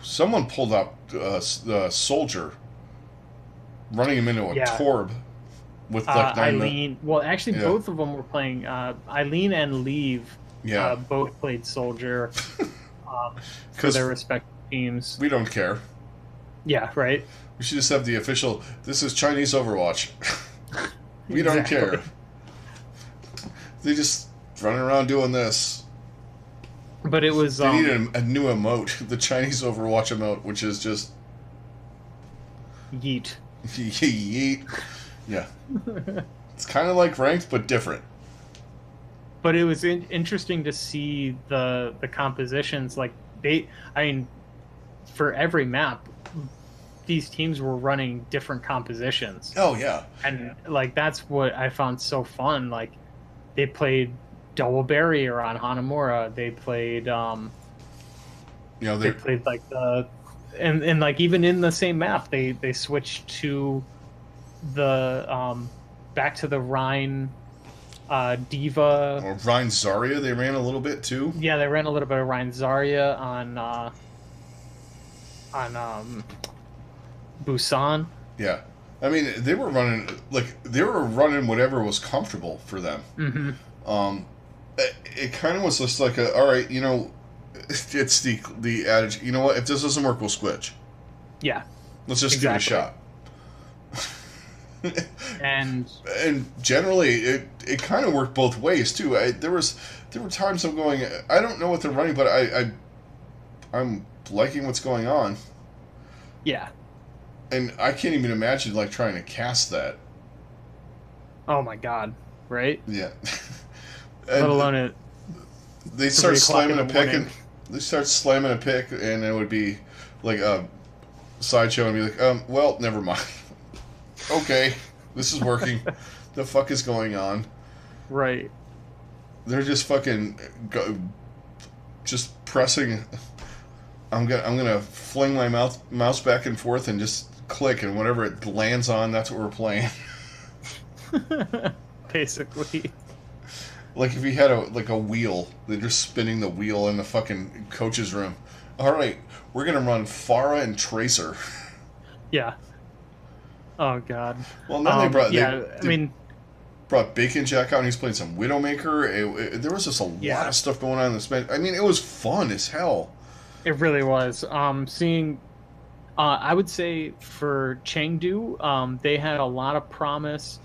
Someone pulled up the soldier, running him into a Yeah. Torb with like 9 Eileen. Well, actually, Yeah. both of them were playing. Eileen and Leave Yeah, both played Soldier for 'Cause their respective teams. we don't care. Yeah, right. We should just have the official. This is Chinese Overwatch. We don't Exactly. care. They just running around doing this. But it was They need a new emote, the Chinese Overwatch emote, which is just yeet. yeet. Yeah, it's kind of like ranked, but different. But it was interesting to see the compositions. Like, I mean, for every map, these teams were running different compositions, Oh yeah, and like that's what I found so fun. Like, they played double barrier on Hanamura. They played you know they they. played like the and like even in the same map, they switched to the back to the Rhine Diva. Or Rhine Zarya, they ran a little bit too. Yeah, they ran a little bit of Rhine Zarya on Busan. Yeah, I mean they were running whatever was comfortable for them. Mm-hmm. It kind of was just like all right, you know, it's the adage. You know what? If this doesn't work, we'll switch. Yeah, Let's just give it a shot. and And generally, it kind of worked both ways too. There were times I'm going, I don't know what they're running, but I'm liking what's going on, yeah. and I can't even imagine like trying to cast that. Oh my God, right? Yeah. Let alone it. They start 3 o'clock in slamming a the pick, morning. and they start slamming a pick, and it would be like a sideshow, and be like, well, never mind. Okay, this is working. The fuck is going on? Right. They're just fucking just pressing. I'm gonna fling my mouse back and forth and just click, and whatever it lands on, that's what we're playing. Basically. Like if you had a wheel, they're just spinning the wheel in the fucking coach's room. All right, we're gonna run Farah and Tracer. Yeah. Oh God. Well, then they brought I mean, brought Bacon Jack out, and he's playing some Widowmaker. There was just a lot of stuff going on in this match. I mean, it was fun as hell. it really was. Seeing, I would say for Chengdu, they had a lot of promise.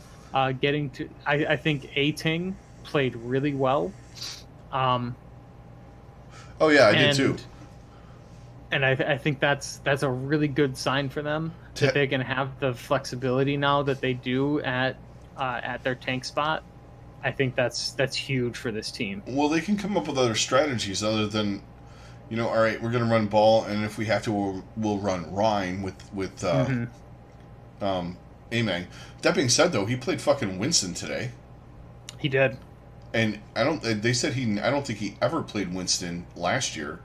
Getting to, I think A-Ting played really well. Oh yeah, I did too. and I think that's a really good sign for them To- that they can have the flexibility now that they do at their tank spot. I think that's huge for this team. Well, they can come up with other strategies other than, all right, we're going to run ball, and if we have to, we'll run Ryan with Amang. That being said, though, he played fucking Winston today, He did. and I don't. They said I don't think he ever played Winston last year.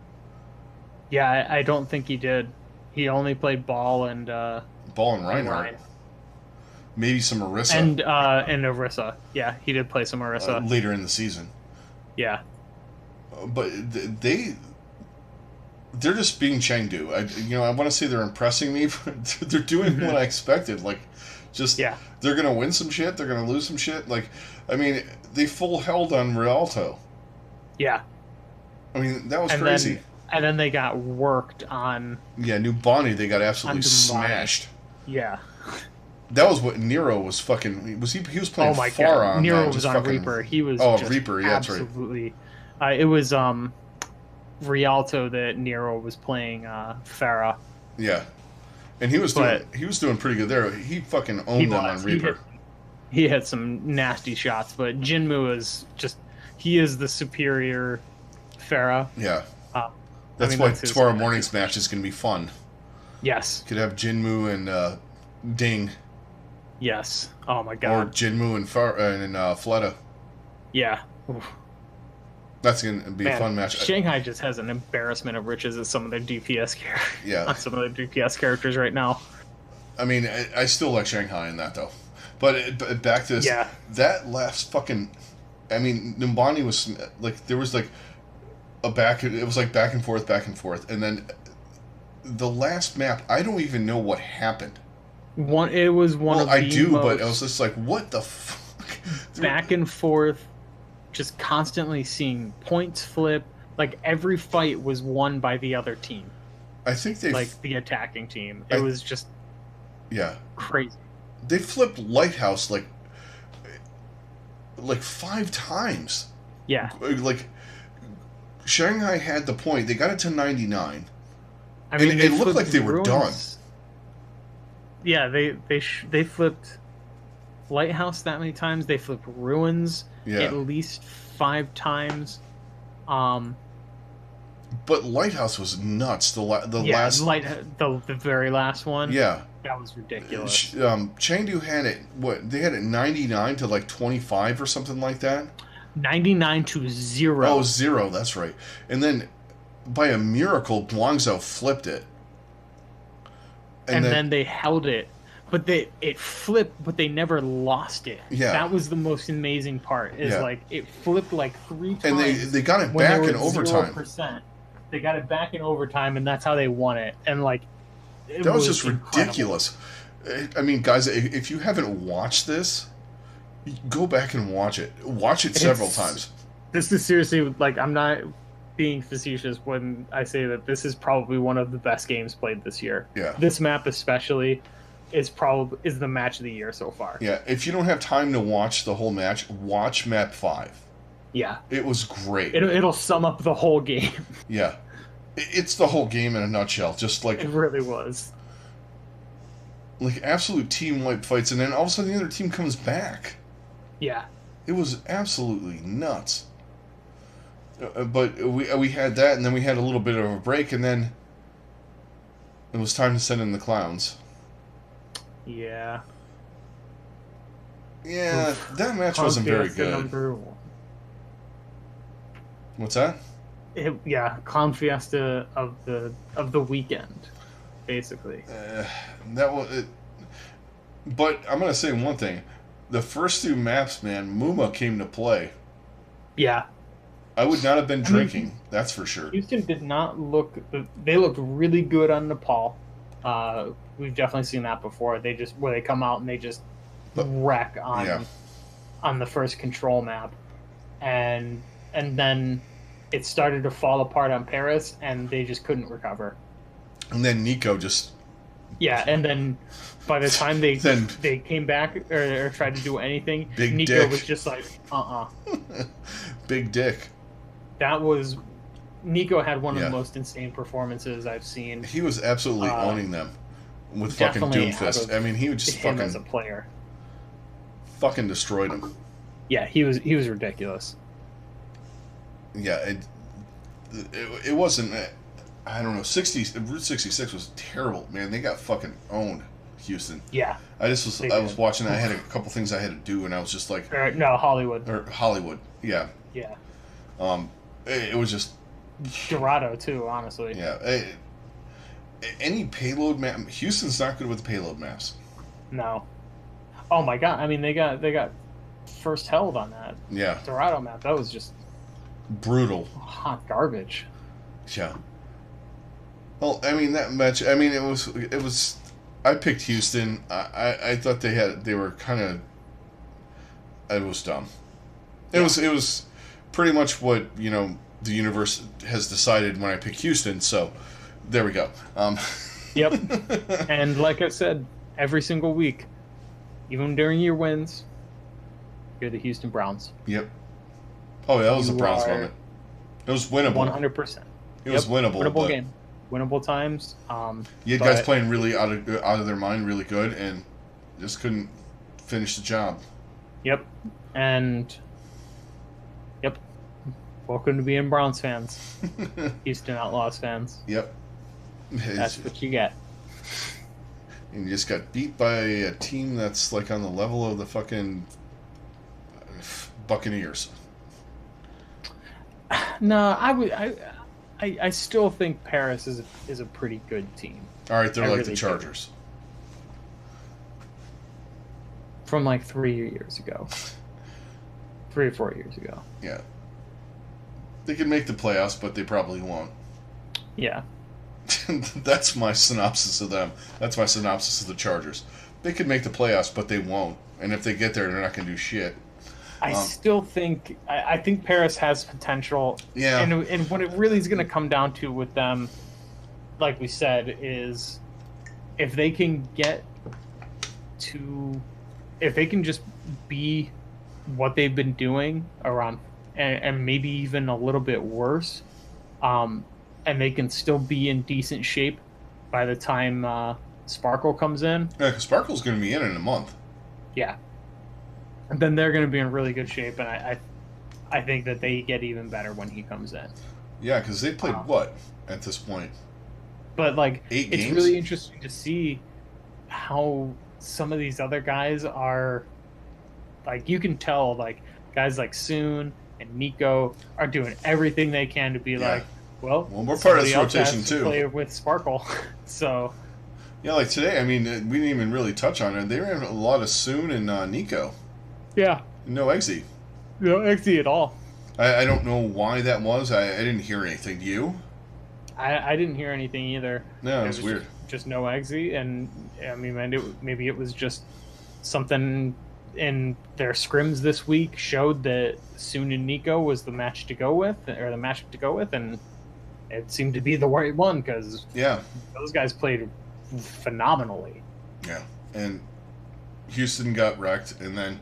Yeah, I don't think he did. He only played Ball and Reinhardt. Ryan. Maybe some Orisa. And Orisa. Yeah, he did play some Orisa. Later in the season. Yeah. But they're just being Chengdu. I want to say they're impressing me, but they're doing what I expected. Like, they're going to win some shit, they're going to lose some shit. Like, I mean, they full held on Rialto. Yeah. I mean, that was crazy. And then they got worked on... Yeah, New Bonnie, they got absolutely smashed. Yeah. That was what Nero was fucking... He was playing far God. on. Nero was on Reaper. He was Reaper, yeah, that's right. Absolutely. It was Rialto that Nero was playing Farah. Yeah. And he was doing pretty good there. He fucking owned them on Reaper. He had some nasty shots, but Jinmu is he is the superior Farah. Yeah. That's why tomorrow morning's match is going to be fun. Yes. Could have Jinmu and Ding. Yes. Oh my god. Or Jinmu and Fleta. Yeah. Oof. That's going to be a fun match. Shanghai just has an embarrassment of riches at some of their DPS characters. Yeah. On some of their DPS characters right now. I mean, I still like Shanghai in that though. But back to this. Yeah. That last fucking. I mean, Numbani was like there was like it was like back and forth, and then the last map, I don't even know what happened. It was one of the I do, but I was just like, what the fuck? Back and forth, just constantly seeing points flip. Like every fight was won by the other team. I think they like the attacking team. It was just crazy. They flipped Lighthouse like 5 times. Yeah. Like Shanghai had the point. They got it to 99. I mean, it looked like they were done. Yeah, they flipped Lighthouse that many times. They flipped Ruins at least 5 times. But Lighthouse was nuts. The very last one. Yeah, that was ridiculous. Chengdu had it. They had it 99 to like 25 or something like that. 99 to 0. Oh, 0. That's right. And then, by a miracle, Guangzhou flipped it. And then they held it, but it flipped, but they never lost it. Yeah, that was the most amazing part. Like it flipped like 3 times, and they got it back in overtime. 0%. They got it back in overtime, and that's how they won it. And like, that was just ridiculous. I mean, guys, if you haven't watched this, go back and watch it. Watch it several times. This is seriously, like, I'm not being facetious when I say that this is probably one of the best games played this year. Yeah. This map especially is the match of the year so far. Yeah. If you don't have time to watch the whole match, watch map 5. Yeah. It was great. It'll sum up the whole game. Yeah. It's the whole game in a nutshell. Just like it really was. Like absolute team wipe fights, and then all of a sudden the other team comes back. Yeah. It was absolutely nuts. But we had that, and then we had a little bit of a break, and then it was time to send in the clowns. Yeah. Yeah, that match wasn't very good. What's that? Clown Fiesta of the weekend, basically. That was it. But I'm gonna say one thing: the first 2 maps, man, Muma came to play. Yeah. I would not have been drinking, that's for sure. Houston did not look... They looked really good on Nepal. We've definitely seen that before. Where they come out and they just wreck on the first control map. And then it started to fall apart on Paris, and they just couldn't recover. And then Nico just... Yeah, and then by the time they came back or tried to do anything, Nico dick. Was just like, Big dick. That was Nico had one of the Yeah. most insane performances I've seen. He was absolutely Uh, owning them with fucking Definitely out Doomfist. of I mean, he would just him as a player. fucking destroyed him. Yeah, he was ridiculous. Yeah, it wasn't. I don't know. Route 66 was terrible, man. They got fucking owned, Houston. Yeah, I they was did. watching. I had a couple things I had to do, and I was just like, No, Hollywood. or Hollywood. Yeah. Yeah, It was just Dorado too. Honestly. yeah. Any payload map. Houston's not good with the payload maps. No. Oh my god! I mean, they got first held on that Yeah. Dorado map. That was just Brutal. hot garbage. Yeah. Well, I mean that match. I mean it was. I picked Houston. I thought they were kind of. It was dumb. It was pretty much what the universe has decided when I pick Houston. So there we go. Yep. And like I said, every single week, even during your wins, you're the Houston Browns. Yep. Oh, that was a You Browns are moment. It was winnable. 100%. It was winnable. Winnable but game. Winnable times. You had guys playing really out of their mind, really good, and just couldn't finish the job. Yep. And yep. Welcome to being Browns fans. Houston Outlaws fans. Yep. That's what you get. And you just got beat by a team that's like on the level of the fucking Buccaneers. No, I still think Paris is a pretty good team. All right, they're I like really the Chargers. From like 3 years ago. 3 or 4 years ago. Yeah. They can make the playoffs, but they probably won't. Yeah. That's my synopsis of them. That's my synopsis of the Chargers. They could make the playoffs, but they won't. And if they get there, they're not going to do shit. I still think I think Paris has potential. Yeah. And what it really is going to come down to with them, like we said, is if they can if they can just be what they've been doing around, and maybe even a little bit worse, and they can still be in decent shape by the time Sparkle comes in. Yeah, because Sparkle's going to be in a month. Yeah. And then they're going to be in really good shape, and I think that they get even better when he comes in. Yeah, because they played what at this point? But like, 8 it's games? really interesting to see how some of these other guys are. Like, you can tell, like, guys like Soon and Nico are doing everything they can to be like, well, we're part of this somebody else rotation has to too. play with Sparkle, so. Yeah, like today, I mean, we didn't even really touch on it. They ran a lot of Soon and Nico. Yeah. No Eggsy. No XD at all. I don't know why that was. I didn't hear anything. Do you? I didn't hear anything either. No, it was weird. Just no Eggsy, and I mean, maybe it was just something in their scrims this week showed that Soon and Nico was the match to go with, and it seemed to be the right one because those guys played phenomenally. Yeah, and Houston got wrecked, and then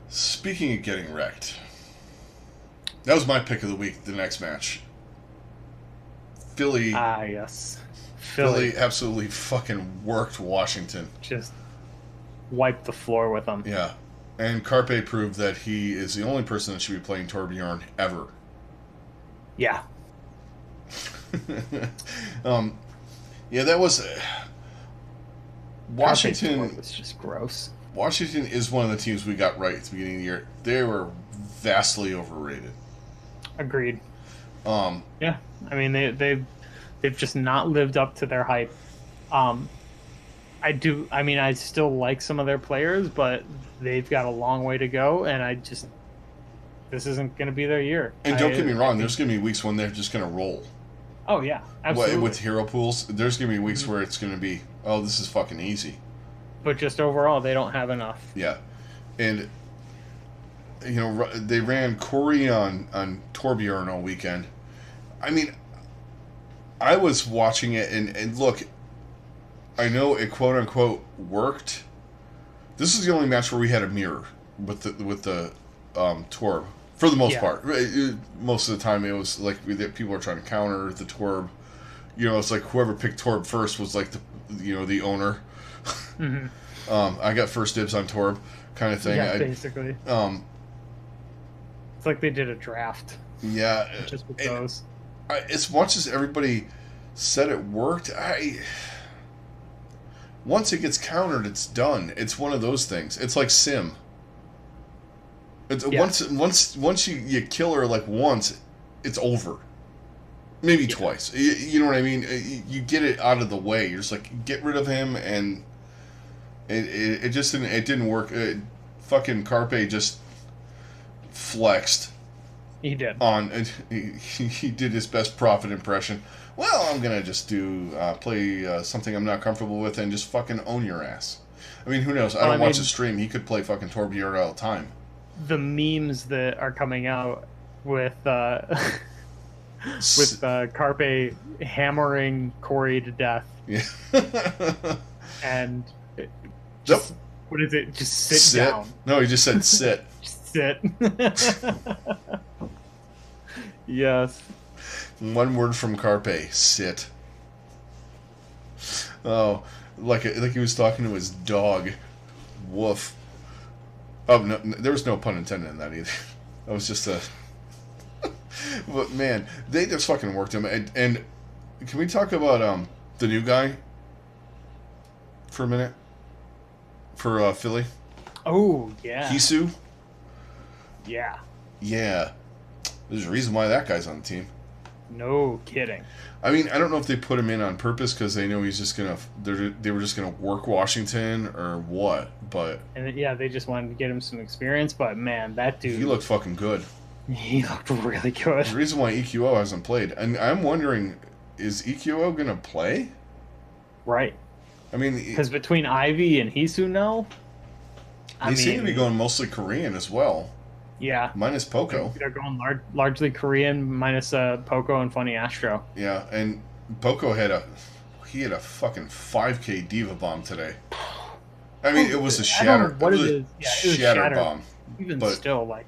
speaking of getting wrecked, that was my pick of the week. The next match, Philly. Yes, Philly absolutely fucking worked Washington. Just wiped the floor with them. Yeah, and Carpe proved that he is the only person that should be playing Torbjorn ever. Yeah. Yeah, that was Washington. Was just gross. Washington is one of the teams we got right at the beginning of the year. They were vastly overrated. Agreed. Yeah, I mean they've just not lived up to their hype. I still like some of their players, but they've got a long way to go, and this isn't going to be their year. And don't get me wrong, there's going to be weeks when they're just going to roll. Oh yeah, absolutely. With hero pools, there's going to be weeks where it's going to be, oh, this is fucking easy. But just overall, they don't have enough. Yeah, and they ran Corey on Torbjorn all weekend. I mean, I was watching it, and look, I know it quote unquote worked. This is the only match where we had a mirror with the Torb. For the most Yeah. part. Most of the time, it was like people are trying to counter the Torb. You know, it's like whoever picked Torb first was like the owner. Hmm. I got first dibs on Torb, kind of thing. Yeah, basically. It's like they did a draft Yeah, just with those. as much as everybody said it worked, once it gets countered, it's done. It's one of those things. It's like Sim. It's Yeah. once you kill her like once, it's over. Maybe twice. You know what I mean? You get it out of the way. You're just like, get rid of him, and it just didn't work. Fucking Carpe just flexed He did. he did his best Prophet impression. Well, I'm gonna just play something I'm not comfortable with and just fucking own your ass. I mean, who knows? I don't watch the stream. He could play fucking Torb all the time. The memes that are coming out with Carpe hammering Corey to death. Yeah. And just, what is it? Just sit down. No, he just said sit. Just sit. Yes. One word from Carpe: sit. Oh, like he was talking to his dog. Woof. Oh no, there was no pun intended in that either. That was just a. But man, they just fucking worked him. And can we talk about the new guy for a minute? For Philly. Oh yeah. Hisu. Yeah. Yeah. There's a reason why that guy's on the team. No kidding. I mean, I don't know if they put him in on purpose because they know he's just gonna. They were just gonna work Washington or what, but. And yeah, they just wanted to get him some experience. But man, that dude. He looked fucking good. He looked really good. The reason why EQO hasn't played, and I'm wondering, is EQO gonna play? Right. I mean, because between Ivy and Hisu now, they seem to be going mostly Korean as well. Yeah. Minus Poco. They're going largely Korean, minus Poco and Funny Astro. Yeah, and Poco had a fucking 5K Diva bomb today. I mean, it was a shatter. What it is? Yeah, it was shatter bomb. Even still, like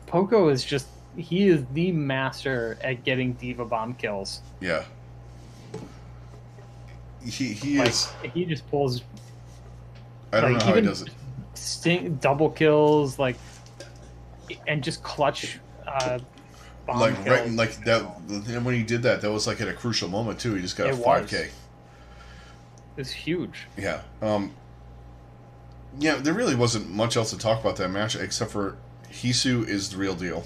Poco is he is the master at getting Diva bomb kills. Yeah. He is. He just pulls. I don't know how he does it. Double kills, and just clutch. Bomb kills. Like that. And when he did that, that was like at a crucial moment too. He just got a 5K. It's huge. Yeah. Yeah. There really wasn't much else to talk about that match except for Hisu is the real deal.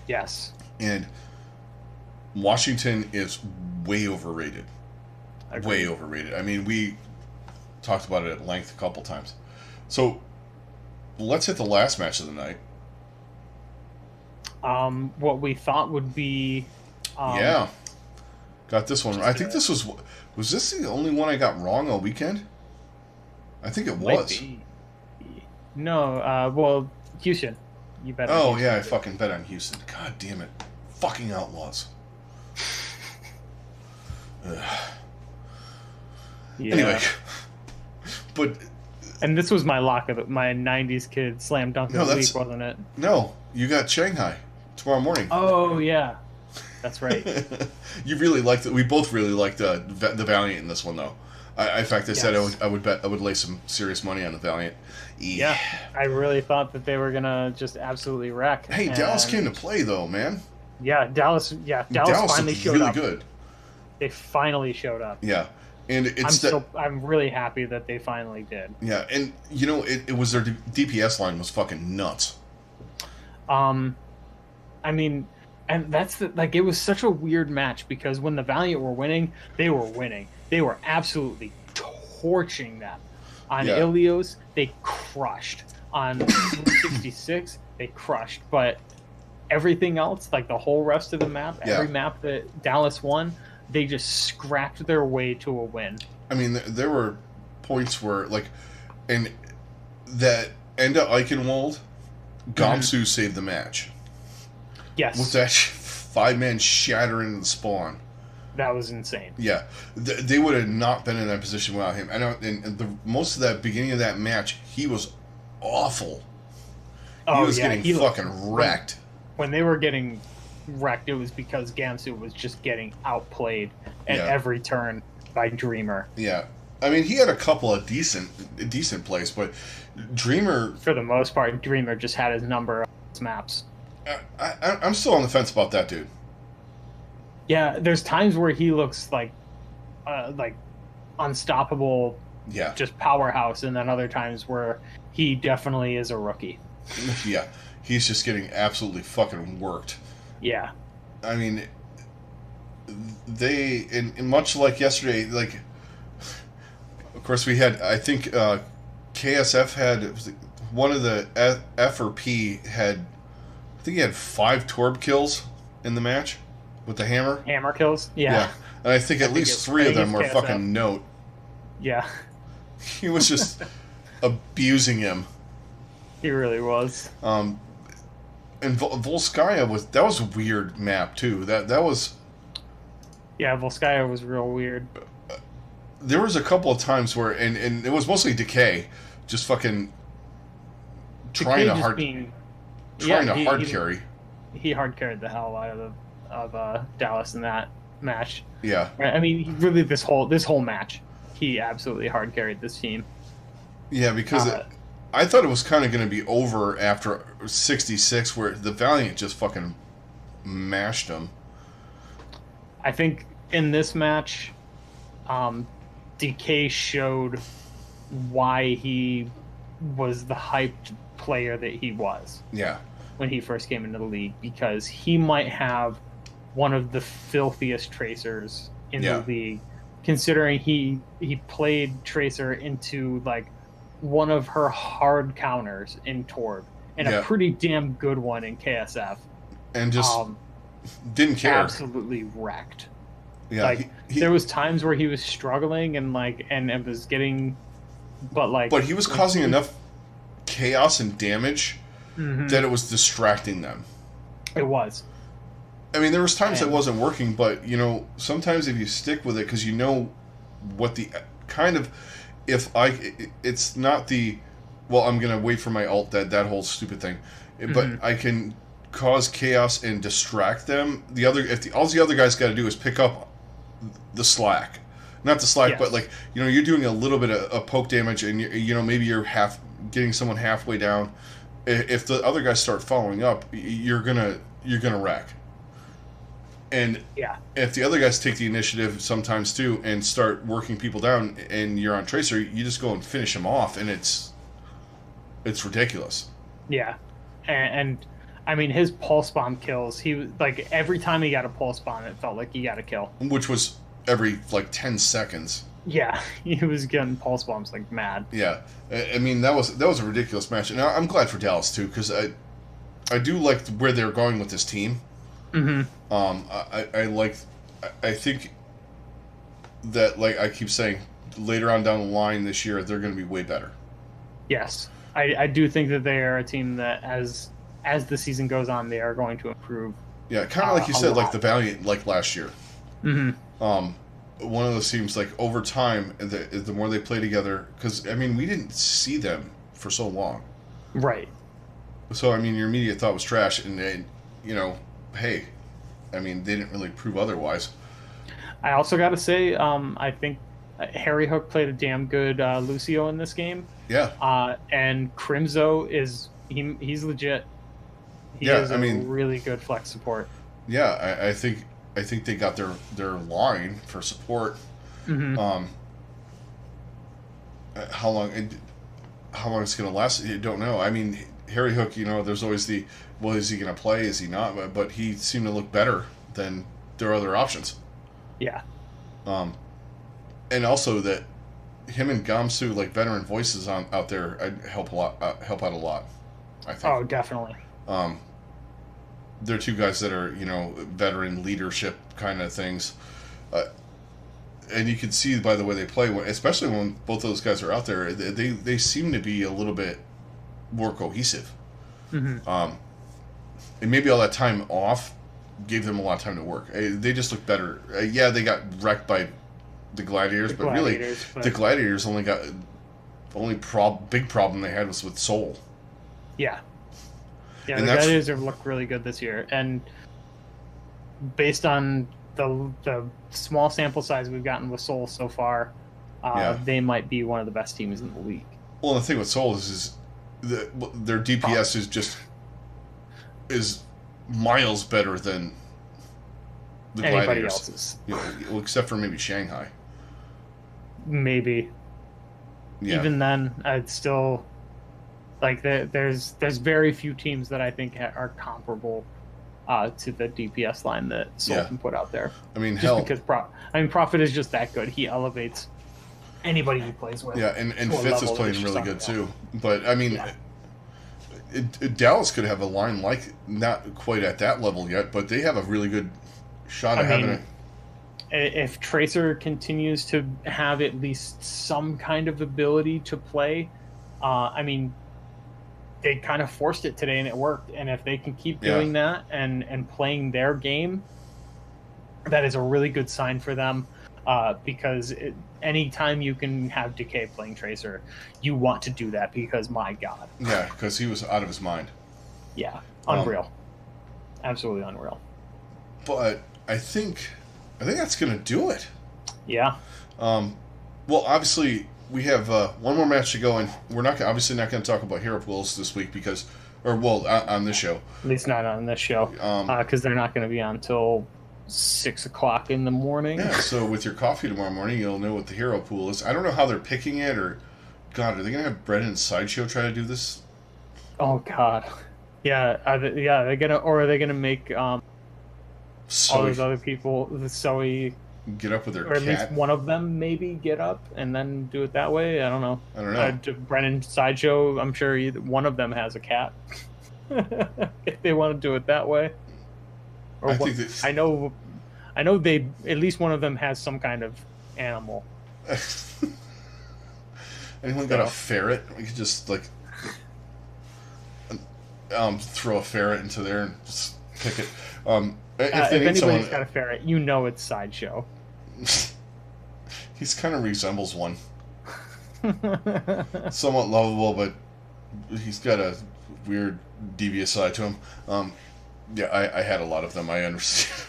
Yes. And Washington is way overrated. Agreed. Way overrated. I mean, we talked about it at length a couple times. So, let's hit the last match of the night. What we thought would be... yeah. Got this one. I think this was this the only one I got wrong all weekend? I think it was. No, well, Houston. You bet. Oh, Houston. Yeah, I fucking bet on Houston. God damn it. Fucking Outlaws. Yeah. Anyway. But... And this was my lock of my 90s kid slam dunk of the week, wasn't it? No, you got Shanghai tomorrow morning. Oh, yeah. That's right. You really liked it. We both really liked the Valiant in this one, though. In fact, I said I would lay some serious money on the Valiant. Yeah, I really thought that they were gonna just absolutely wreck. Hey, Dallas came to play though, man. Yeah, Dallas finally showed up. Really good. They finally showed up. Yeah, and I'm really happy that they finally did. Yeah, and it was their DPS line was fucking nuts. I mean, and that's it was such a weird match because when the Valiant were winning, they were winning. They were absolutely torching them. On Ilios, they crushed. On 66, they crushed. But everything else, like the whole rest of the map, every map that Dallas won, they just scrapped their way to a win. I mean, there were points where, and that end of Eichenwald, Gamsu saved the match. Yes. With that 5-man shatter into the spawn. That was insane. Yeah, they would have not been in that position without him. I know, and most of that beginning of that match, he was awful. He was getting fucking wrecked. when they were getting wrecked, it was because Gamsu was just getting outplayed at every turn by Dreamer. Yeah. I mean, he had a couple of decent plays, but Dreamer... For the most part, Dreamer just had his number on his maps. I'm still on the fence about that dude. Yeah, there's times where he looks like unstoppable, just powerhouse, and then other times where he definitely is a rookie. Yeah, he's just getting absolutely fucking worked. Yeah. I mean, they, and much like yesterday, like, of course we had, I think KSF had, one of the F or P had, I think he had 5 Torb kills in the match with the hammer. Hammer kills? Yeah. And I think at least 3 of them were KSF. Fucking note. Yeah. He was just abusing him. He really was. And Volskaya that was a weird map too. That was. Yeah, Volskaya was real weird. There was a couple of times where, and it was mostly Decay, just fucking trying to hard carry. He hard carried the hell out of Dallas in that match. Yeah. I mean, really, this whole match, he absolutely hard carried this team. Yeah, because I thought it was kind of going to be over after 66, where the Valiant just fucking mashed him. I think in this match, DK showed why he was the hyped player that he was. Yeah. When he first came into the league, because he might have one of the filthiest tracers in the league, considering he played Tracer into like one of her hard counters in Torb and a pretty damn good one in KSF, and just didn't care. Absolutely wrecked. Yeah, like there was times where he was struggling and was getting, but he was causing enough chaos and damage that it was distracting them. It was. I mean, there was times it wasn't working, but sometimes if you stick with it, because what the kind of, it's not the, well, I'm gonna wait for my ult, that whole stupid thing, but I can cause chaos and distract them. All the other guys got to do is pick up the slack, not the slack, but like you're doing a little bit of poke damage, and maybe you're getting someone halfway down. If the other guys start following up, you're gonna wreck. And if the other guys take the initiative sometimes too and start working people down, and you're on Tracer, you just go and finish them off, and it's ridiculous. Yeah, and I mean his pulse bomb kills. He was like every time he got a pulse bomb, it felt like he got a kill, which was every like 10 seconds. Yeah, he was getting pulse bombs like mad. Yeah, I mean that was a ridiculous match, and I'm glad for Dallas too, because I do like where they're going with this team. I think that, like I keep saying, later on down the line this year, they're going to be way better. Yes, I do think that they are a team that as the season goes on, they are going to improve. Yeah, kind of like you said, like the Valiant, like last year. One of those teams, like over time, the more they play together, because I mean we didn't see them for so long, right? So I mean your immediate thought was trash, and hey, I mean they didn't really prove otherwise. I also got to say, I think Harry Hook played a damn good Lucio in this game. Yeah. And Crimzo he's legit. He is a really good flex support. Yeah, I think they got their line for support. How long it's going to last, you don't know. I mean, Harry Hook, there's always well, is he going to play? Is he not? But he seemed to look better than their other options. Yeah. And also that him and Gamsu, like veteran voices out there, help out a lot. I think. Oh, definitely. They're two guys that are veteran leadership kind of things, and you can see by the way they play, especially when both those guys are out there, they seem to be a little bit more cohesive. And maybe all that time off gave them a lot of time to work. They just look better. Yeah, they got wrecked by the Gladiators, but really, the Gladiators big problem they had was with Soul. Yeah. Yeah, And the that's Gladiators have looked really good this year, and based on the small sample size we've gotten with Seoul so far, yeah. they might be one of the best teams in the league. Well, the thing with Seoul is their DPS is miles better than the Anybody Gladiators. else's, Well, except for maybe Shanghai. maybe. Yeah. Even then, I'd still like there's very few teams that I think are comparable to the DPS line that Seoul can put out there. I mean, just because Prophet is just that good. He elevates anybody he plays with. Yeah, and Fitz is playing really good too. But I mean, Dallas could have a line like not quite at that level yet, but they have a really good shot at having it. If Tracer continues to have at least some kind of ability to play, I mean, they kind of forced it today and it worked. And if they can keep doing that and playing their game, that is a really good sign for them. Because anytime you can have Decay playing Tracer, you want to do that because, my God. Yeah, because he was out of his mind. Yeah, unreal. Absolutely unreal. But I think that's going to do it. Yeah. Well, obviously, we have one more match to go, and we're obviously not going to talk about hero pools this week on this show. At least not on this show, because they're not going to be on until 6 o'clock in the morning. Yeah, so with your coffee tomorrow morning, you'll know what the hero pool is. I don't know how they're picking it, or God, are they going to have Brennan and Sideshow try to do this? Oh God, yeah, they're gonna, or are they gonna make all those other people, the Zoe, get up with their or at least one of them maybe get up and then do it that way? I don't know. Brennan Sideshow, I'm sure one of them has a cat. If they want to do it that way. Or I know they at least one of them has some kind of animal. Anyone got a ferret? We could just throw a ferret into there and just pick it. If anybody's got a ferret, it's Sideshow. He kind of resembles one. Somewhat lovable, but he's got a weird, devious side to him. Yeah, I had a lot of them. I understand.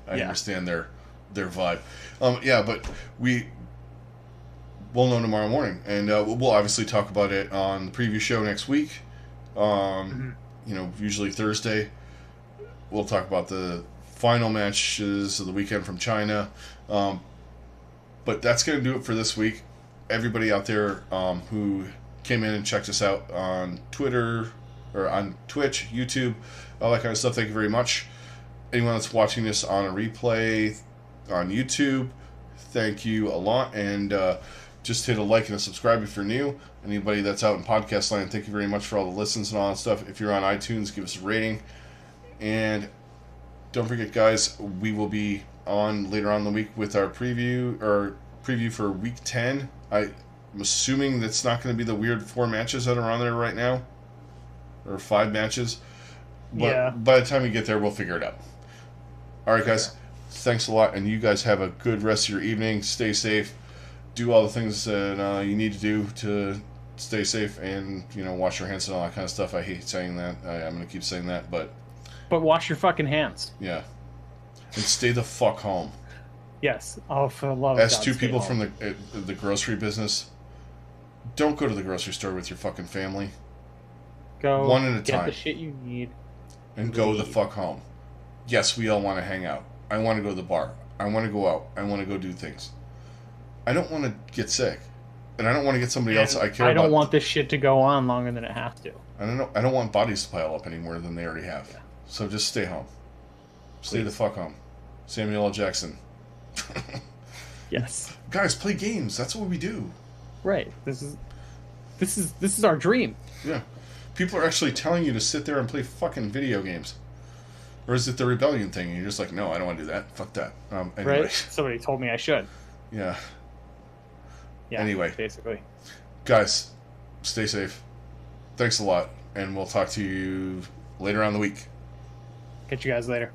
I understand their vibe. But we'll know tomorrow morning, and we'll obviously talk about it on the preview show next week. Usually Thursday. We'll talk about the final matches of the weekend from China. But that's going to do it for this week. Everybody out there who came in and checked us out on Twitter or on Twitch, YouTube, all that kind of stuff, thank you very much. Anyone that's watching this on a replay on YouTube, thank you a lot. And just hit a like and a subscribe if you're new. Anybody that's out in podcast land, thank you very much for all the listens and all that stuff. If you're on iTunes, give us a rating. And don't forget, guys, we will be on later on in the week with our preview for week 10. I'm assuming that's not going to be the weird 4 matches that are on there right now, or 5 matches. But by the time we get there, we'll figure it out. All right, guys, thanks a lot, and you guys have a good rest of your evening. Stay safe. Do all the things that you need to do to stay safe, and wash your hands and all that kind of stuff. I hate saying that. I'm going to keep saying that, but wash your fucking hands. Yeah, and stay the fuck home. Yes, for the love of God. As two people from the grocery business, don't go to the grocery store with your fucking family. Go one at a get time. The shit you need. And go the fuck home. Yes, we all want to hang out. I want to go to the bar. I want to go out. I want to go do things. I don't want to get sick. And I don't want to get somebody else I care about. I don't want this shit to go on longer than it has to. I don't want bodies to pile up any more than they already have. Yeah. So just stay home. Stay the fuck home. Samuel L. Jackson. Yes. Guys, play games. That's what we do. Right. This is our dream. Yeah. People are actually telling you to sit there and play fucking video games. Or is it the rebellion thing? And you're just like, no, I don't want to do that. Fuck that. Anyway. Right? Somebody told me I should. Yeah. Yeah. Anyway. Basically. Guys, stay safe. Thanks a lot. And we'll talk to you later on in the week. Catch you guys later.